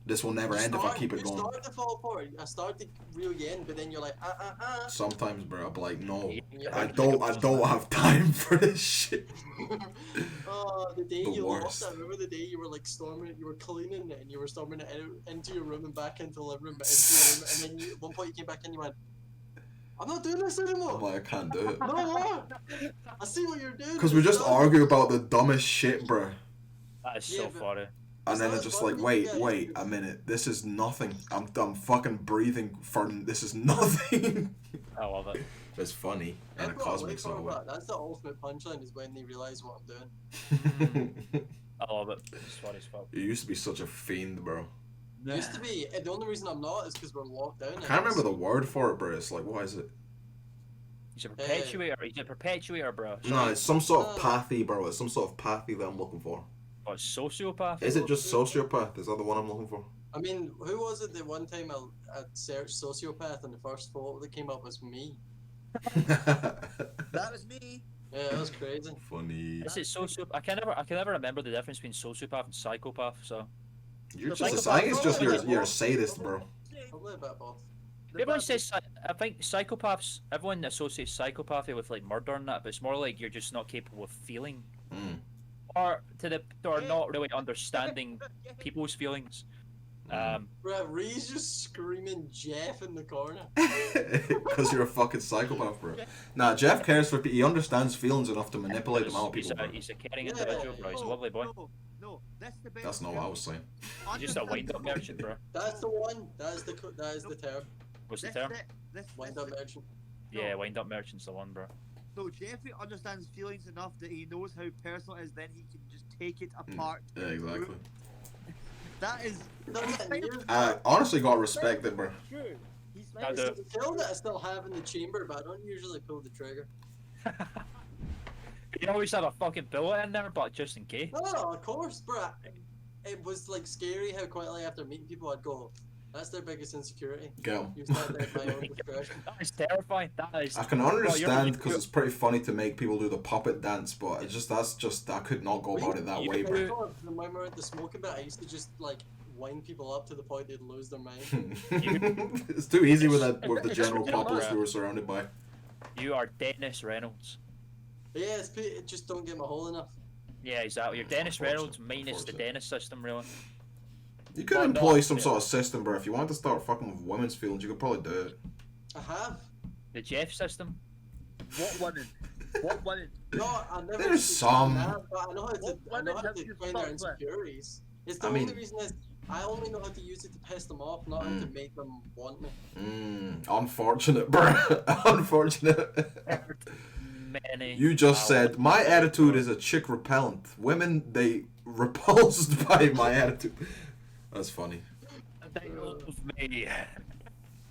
this will never end if I keep it You going. start to fall for it. I start to reel you in, but then you're like, Sometimes, bro, I'll be like, no, Yeah. I don't have time for this shit. Oh, the day The you worst. lost. I remember the day you were like storming it. You were cleaning it, and you were storming it into your room and back into the living room, but into your room. And then at one point you came back in, and you went, "I'm not doing this anymore. I'm like, I can't do it. No more. I see what you're doing." Because we just Stop." argue about the dumbest shit, bro. That is Yeah, so but- funny. And then not it's as just funny, like, wait yeah. a minute. This is nothing. I'm fucking breathing for this is nothing. I love it. It's funny in a That's what I cosmic like sort of about way. that. That's the ultimate punchline is when they realize what I'm doing. I love it. It's funny as fuck. You used to be such a fiend, bro. Used to be. The only reason I'm not is because we're locked down. I can't remember the word for it, bro. It's like, what is it? He's a perpetuator. He's a perpetuator, bro. No, it's some sort of pathy, bro. It's some sort of pathy that I'm looking for. Oh, sociopath. Is it just sociopath? Is that the one I'm looking for? I mean, who was it the one time I searched sociopath and the first photo that came up was me? That was me. Yeah, that was crazy. Funny. Is it sociopath? I can never remember the difference between sociopath and psychopath. So You're So just. I think it's just psychopath- you're a sadist, bro. Probably a bit both. everyone says. I think psychopaths. Everyone associates psychopathy with like murder and that, but it's more like you're just not capable of feeling, Mm. or not really understanding people's feelings. Bro, Ree's just screaming Jeff in the corner. Because you're a fucking psychopath, bro. Nah, Jeff cares for people. He understands feelings enough to manipulate them out, people, bro. He's a caring individual, bro. He's a lovely boy. No, that's the best. That's not what I was saying. He's just a wind-up merchant, bro. That's the one. That is the term. What's the This, term? this, Wind up merchant. Yeah, wind-up merchant's the one, bro. No, Jeffrey understands feelings enough that he knows how personal it is, then he can just take it apart. Yeah, exactly. That is. Done that in years. I honestly got respect it, bro. True. He's I like, do. It's a skill that I still have in the chamber, but I don't usually pull the trigger. You always have a fucking bullet in there, but just in case. No, of course, bro. It was like scary how quickly after meeting people I'd go, "That's their biggest insecurity." Get 'em. Use that at my own discretion. That is terrifying. That is. I can Bro, understand because it's pretty funny to make people do the puppet dance, but it's just I could not go about it that way, bro. When we were at the smoking bit, I used to just like wind people up to the point they'd lose their mind. It's too easy with the general populace we were surrounded by. You are Dennis Reynolds. Yeah, it just don't get my hole enough. Yeah, exactly. You're Dennis Reynolds Unfortunate. minus the Dennis system, really. You could Well, employ no, some yeah. sort of system, bro. If you wanted to start fucking with women's feelings, you could probably do it. I have. The Jeff system. what women? What women? No, I never. There's used to some. do that, but I know how to. What I know women how have to you find their fucked with? insecurities. It's the I only mean- reason is I only know how to use it to piss them off, not how to make them want me. Unfortunate, bro. Unfortunate. Many. You just said my attitude is a chick repellent. Women, they repulsed by my attitude. That's funny. They love me.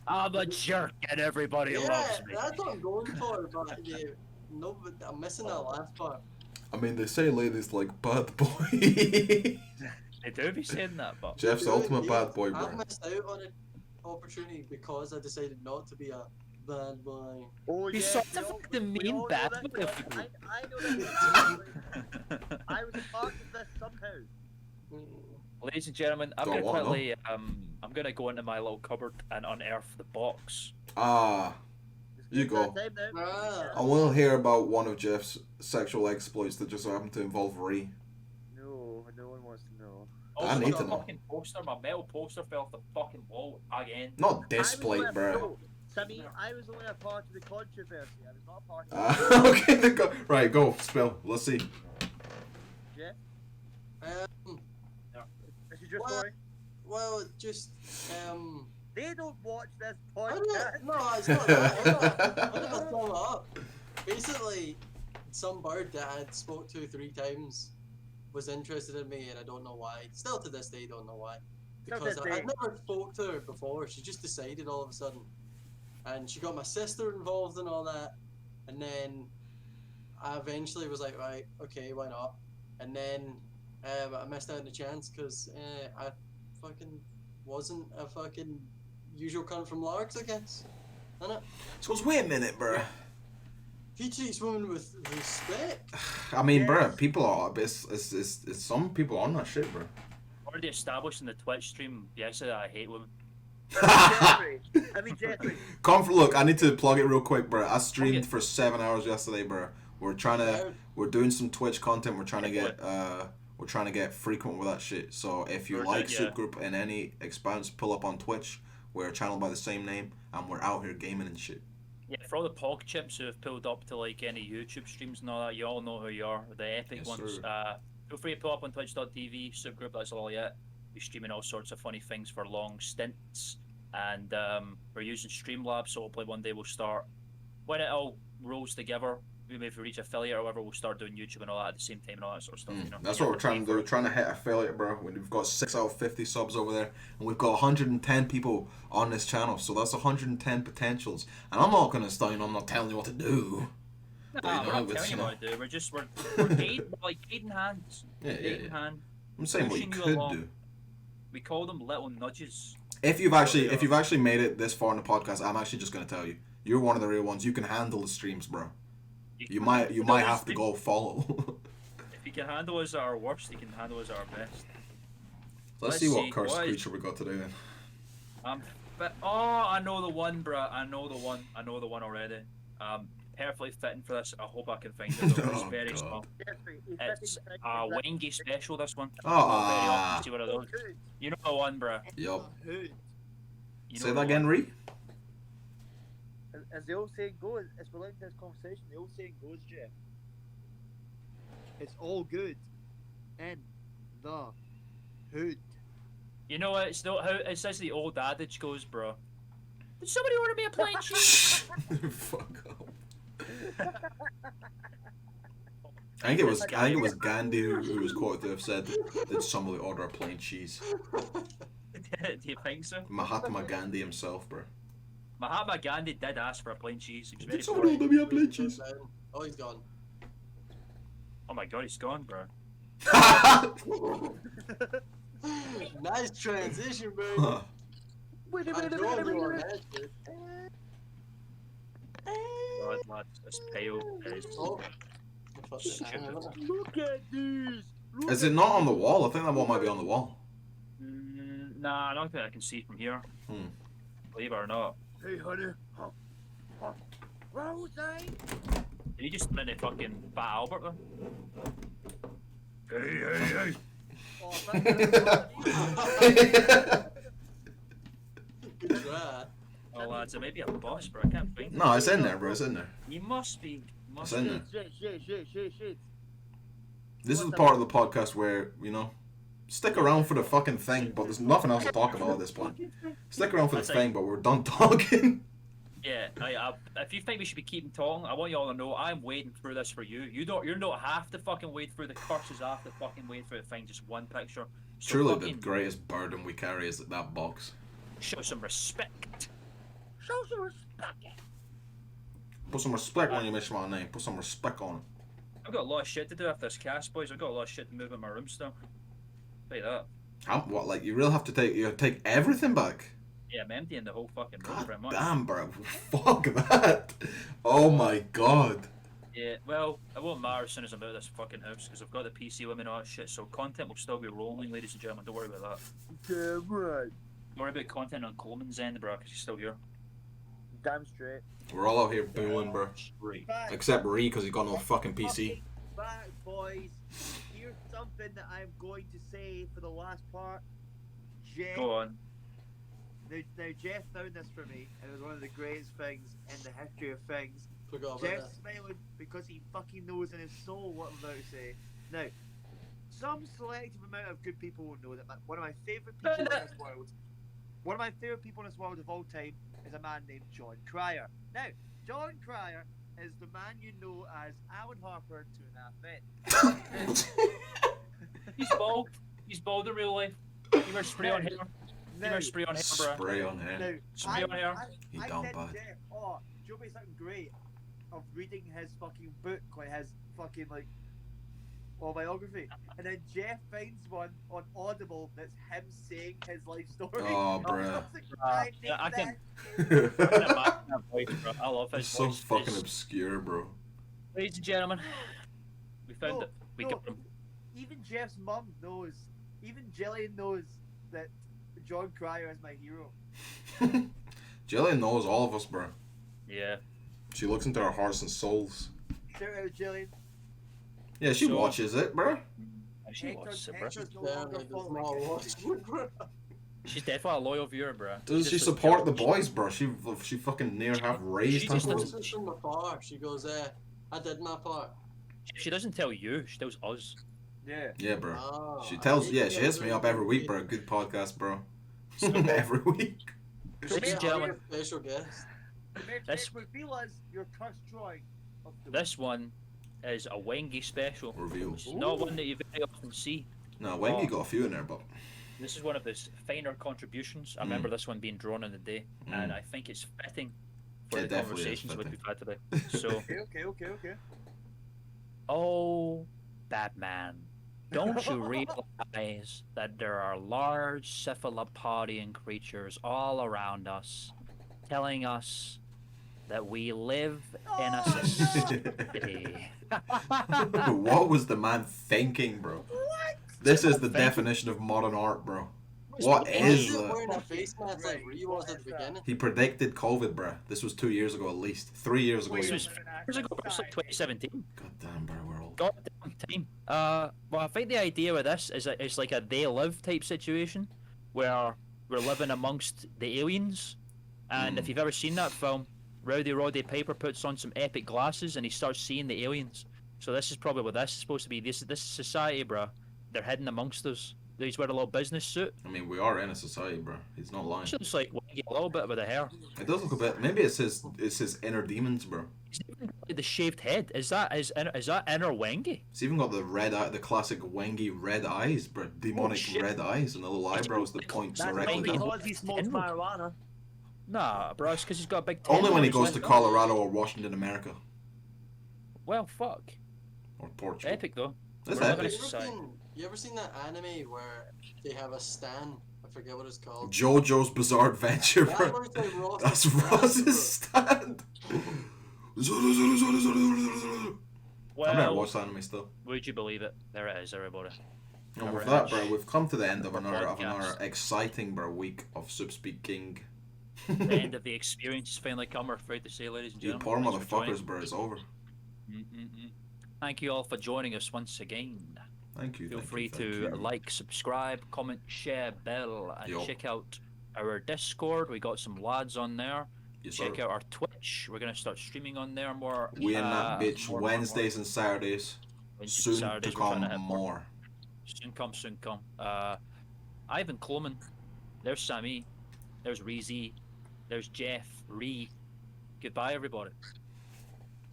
I'm a jerk and everybody Yeah, loves me. that's what I'm going for, but yeah, no, but I'm missing that last part. I mean, they say ladies like bad boy. They do be saying that, but Jeff's the ultimate bad boy, I bro. missed out on an opportunity because I decided not to be a bad boy. Oh, You yeah, sort we of all- like the we mean all know bad that, boy of Jeff. the group. I know that. I was a part of this somehow. ladies and gentlemen, I'm Go gonna on, no? quickly I'm gonna go into my little cupboard and unearth the box. Ah, You go. Time now. Ah. I will hear about one of Jeff's sexual exploits that just happened to involve Ree. No, no one wants to know. Also, need my to know. fucking poster, my metal poster fell off the fucking wall again. Not this plate, bro. No, Sammy, I was only a part of the controversy. I was not a part of it. Okay, then go. Right, go. Spill. Let's see. Jeff, Um, this is your What? story. well, just They don't watch this I podcast. don't, no, it's not that. I'm gonna throw it up. Basically, some bird that I had spoke to 3 times was interested in me, and I don't know why. Still to this day, don't know why. Still to Because this I day. never spoke to her before. She just decided all of a sudden, and she got my sister involved and all that. And then I eventually was like, right, okay, why not? And then I missed out on the chance because I fucking wasn't a fucking usual cunt from Largs, I guess. Innit? So wait a minute, bro. He treats women with respect. I mean, Yes. bro, people are. It's some people on that shit, bro. Already established in the Twitch stream yesterday that I hate women. Jeffrey. Look, I need to plug it real quick, bro. I streamed Okay. for 7 hours yesterday, bro. We're doing some Twitch content. We're trying to get frequent with that shit. So if you We're like good, Soop Groop in any expanse, pull up on Twitch. We're a channel by the same name, and we're out here gaming and shit. Yeah, for all the pog chips who have pulled up to like any YouTube streams and all that, you all know who you are. The epic Yes, ones. sir. Feel free to pull up on twitch.tv, Soop Groop, that's all yet. We're streaming all sorts of funny things for long stints. And we're using Streamlabs, so hopefully one day we'll start. When it all rolls together, maybe if we reach affiliate or whatever, we'll start doing YouTube and all that at the same time and all that sort of stuff. You know? That's what we're trying to do. We're trying to hit affiliate, bro. We've got 6 out of 50 subs over there, and we've got 110 people on this channel. So that's 110 potentials. And I'm not gonna start. I'm not telling you what to do. But, Nah, you we're know, not it's, telling you you know. what to do. We're guiding, like guiding hands. Yeah, Guiding hand. I'm saying what you pushing you could along. do. We call them little nudges. If you've actually made it this far in the podcast, I'm actually just gonna tell you, you're one of the real ones. You can handle the streams, bro. You might have to go follow. If you can handle us at our worst, you can handle us at our best. Let's Let's see what see, cursed what is- creature we got today then. But I know the one, bruh. I know the one already. Perfectly fitting for this. I hope I can find it. Though. It's Oh, very God. small. Jeffrey, he's It's fitting a the Wengy special. This one. Oh, Not very often you see one of those. Hood. You know the one, bruh. Yup. Hood. You know Say the that again, one. Ree. As the old saying goes, as we're into this conversation, the old saying goes, Jeff. It's all good in the hood. You know what? It's not how it's as the old adage goes, bro. Did somebody order me a plain cheese? Fuck off. I think it was Gandhi who was quoted to have said, "Did somebody order a plain cheese?" Do you think so? Mahatma Gandhi himself, bro. Mahatma Gandhi did ask for a plain cheese. He was very Did somebody polite. order me a plain cheese? Oh, he's gone. Oh my god, he's gone, bro. Nice transition, baby. Huh. Wait a I'm minute, going to on that shit. God, lad, it's pale. It's Oh. Fuck it. Look at these. Look Is it not on the wall? I think that one might be on the wall. Nah, I don't think I can see from here. Hmm. Believe it or not. Hey, honey. Rosie. Did he just spin a fucking Fat Albert there? Hey. Oh, that's Good try. Oh, lads, it may be a boss, bro. I can't find it. No, it's in there, bro. It's in there. He must be. It's in there. Shit. This is the part of the podcast where, you know, stick around for the fucking thing, but there's nothing else to talk about at this point. Stick around for the That's thing, but we're done talking. Yeah, if you think we should be keeping talking, I want you all to know I'm wading through this for you. You don't have to fucking wade through the curses. I have to fucking wade through the thing. Just one picture. So Truly, the fucking greatest burden we carry is that box. show some respect. Show some respect. Put some respect when you mention my name. Put some respect on it. I've got a lot of shit to do after this cast, boys. I've got a lot of shit to move in my room still. Tell you that. What? Like you really have to take everything back? Yeah, I'm emptying the whole fucking room God pretty much. damn, bro. Fuck that. Oh my god. Yeah, well, it won't matter as soon as I'm out of this fucking house because I've got the PC with me and all that shit. So content will still be rolling, ladies and gentlemen. Don't worry about that. Damn right. Don't worry about content on Coleman's end, bro, because he's still here. Damn straight. We're all out here booing, bro. Straight. Fact, Except Ree, because he got no fucking PC. Fact, boys. Here's something that I'm going to say for the last part. Jeff. Go on. Now Jeff found this for me, and it was one of the greatest things in the history of things. Forgot about Jeff's that. smiling because he fucking knows in his soul what I'm about to say. Now, some selective amount of good people will know that one of my favourite people in this world, one of my favourite people in this world of all time, is a man named John Cryer. Now, John Cryer is the man you know as Alan Harper to an half men. He's bald. He's bald in real life. He wears spray on hair. He wears spray on hair, bro. Spray on hair. Now, Spray on hair. He I done said to bad. Jeff, oh, do you want me something great of reading his fucking book, like his fucking like autobiography, and then Jeff finds one on Audible that's him saying his life story. Oh, bruh. Yeah, I can imagine that voice, bro. I love his It's so voice. fucking It's- obscure, bro. Ladies and gentlemen, we found it. We got him. Even Jeff's mum knows. Even Jillian knows that John Cryer is my hero. Jillian knows all of us, bro. Yeah. She looks into our hearts and souls. Shout out Jillian. Yeah, she So- watches it, bro. She watches it, bro. Hector's no Yeah, longer it does following not him. watch. She's definitely a loyal viewer, bro. Does she support the boys, bro? She fucking near half raised She him. just bro. doesn't- This is from afar. She goes, I did my part. She doesn't tell you. She tells us. Yeah. Yeah, bro. Ah, She tells, I yeah, think she yeah, hits me up every week, bro. Good podcast, bro. So- Every week. Ladies and gentlemen, Special guest. This- Reveal us your cursed drawing of the this one is a Wengi special. Reveals. It's not one that you very often see. No, Wengy got a few in there, but This is one of his finer contributions. I remember this one being drawn on the day, and I think it's fitting for It the definitely is conversations fitting. we've had today. So, Okay. oh, Batman, don't you realize that there are large cephalopodian creatures all around us, telling us that we live in a society? what was the man thinking, bro? This is the definition of modern art, bro. What Why is it that? wearing a face mask like Ree was at the beginning? He predicted COVID, bro. This was 2 years ago at least. 3 years ago. This even. was years ago. It was like 2017. God damn, bro, we're old. Goddamn time. Well, I think the idea with this is that it's like a they live type situation, where we're living amongst the aliens, and if you've ever seen that film, Rowdy Roddy Piper puts on some epic glasses and he starts seeing the aliens. So this is probably what this is supposed to be. This is society, bro. They're hidden amongst us. He's wearing a little business suit. I mean, we are in a society, bro. He's not lying. It's just like Wengi a little bit with the hair. It does look a bit. Maybe it's his inner demons, bro. He's even got, like, the shaved head. Is that inner Wengi? It's even got the red eye, the classic Wengy red eyes, bro. Demonic shit. red eyes and the little eyebrows that point That's directly Wengy. down. because he smokes Emerald. marijuana. Nah, bro. It's because he's got a big. Only tail when he on goes his to lip. Colorado or Washington, America, Well, fuck. or Portugal. Epic though. That's We're living epic. in society. You ever seen that anime where they have a stand? I forget what it's called. JoJo's Bizarre Adventure, That bro. looks like Ross's That's stand, Ross's stand. I've never Well, watched anime still. would you believe it? There it is, everybody. And with Cover that, edge. bro, we've come to the end of Cover another podcast. exciting, bro, week of SoopSpeek King. The end of the experience has finally come. We're afraid to say, ladies and You gentlemen. poor Thanks for joining. motherfuckers, bro, it's over. Thank you all for joining us once again. Thank you. Feel thank free you, to thank you. like, subscribe, comment, share, bell, and Yup. check out our Discord. We got some lads on there. Yes, Check sir. out our Twitch. We're gonna start streaming on there more. We in that bitch more. Wednesdays and Saturdays. Wednesdays, Soon Saturdays, to we're trying come hit more. Soon come, soon come. Ivan Cloman. There's Sammy. There's Reezy. There's Jeff. Ree. Goodbye, everybody.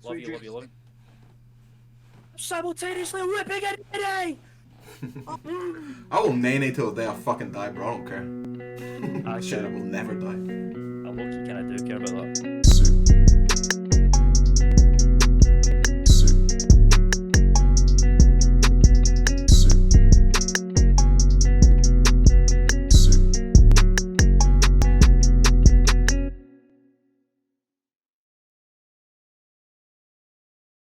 Love Sweet you, love dreams. you, love you. Simultaneously ripping it today! I will nay till the day I fucking die, bro. I don't care. That shit, I will never die. I low-key kinda do care about that.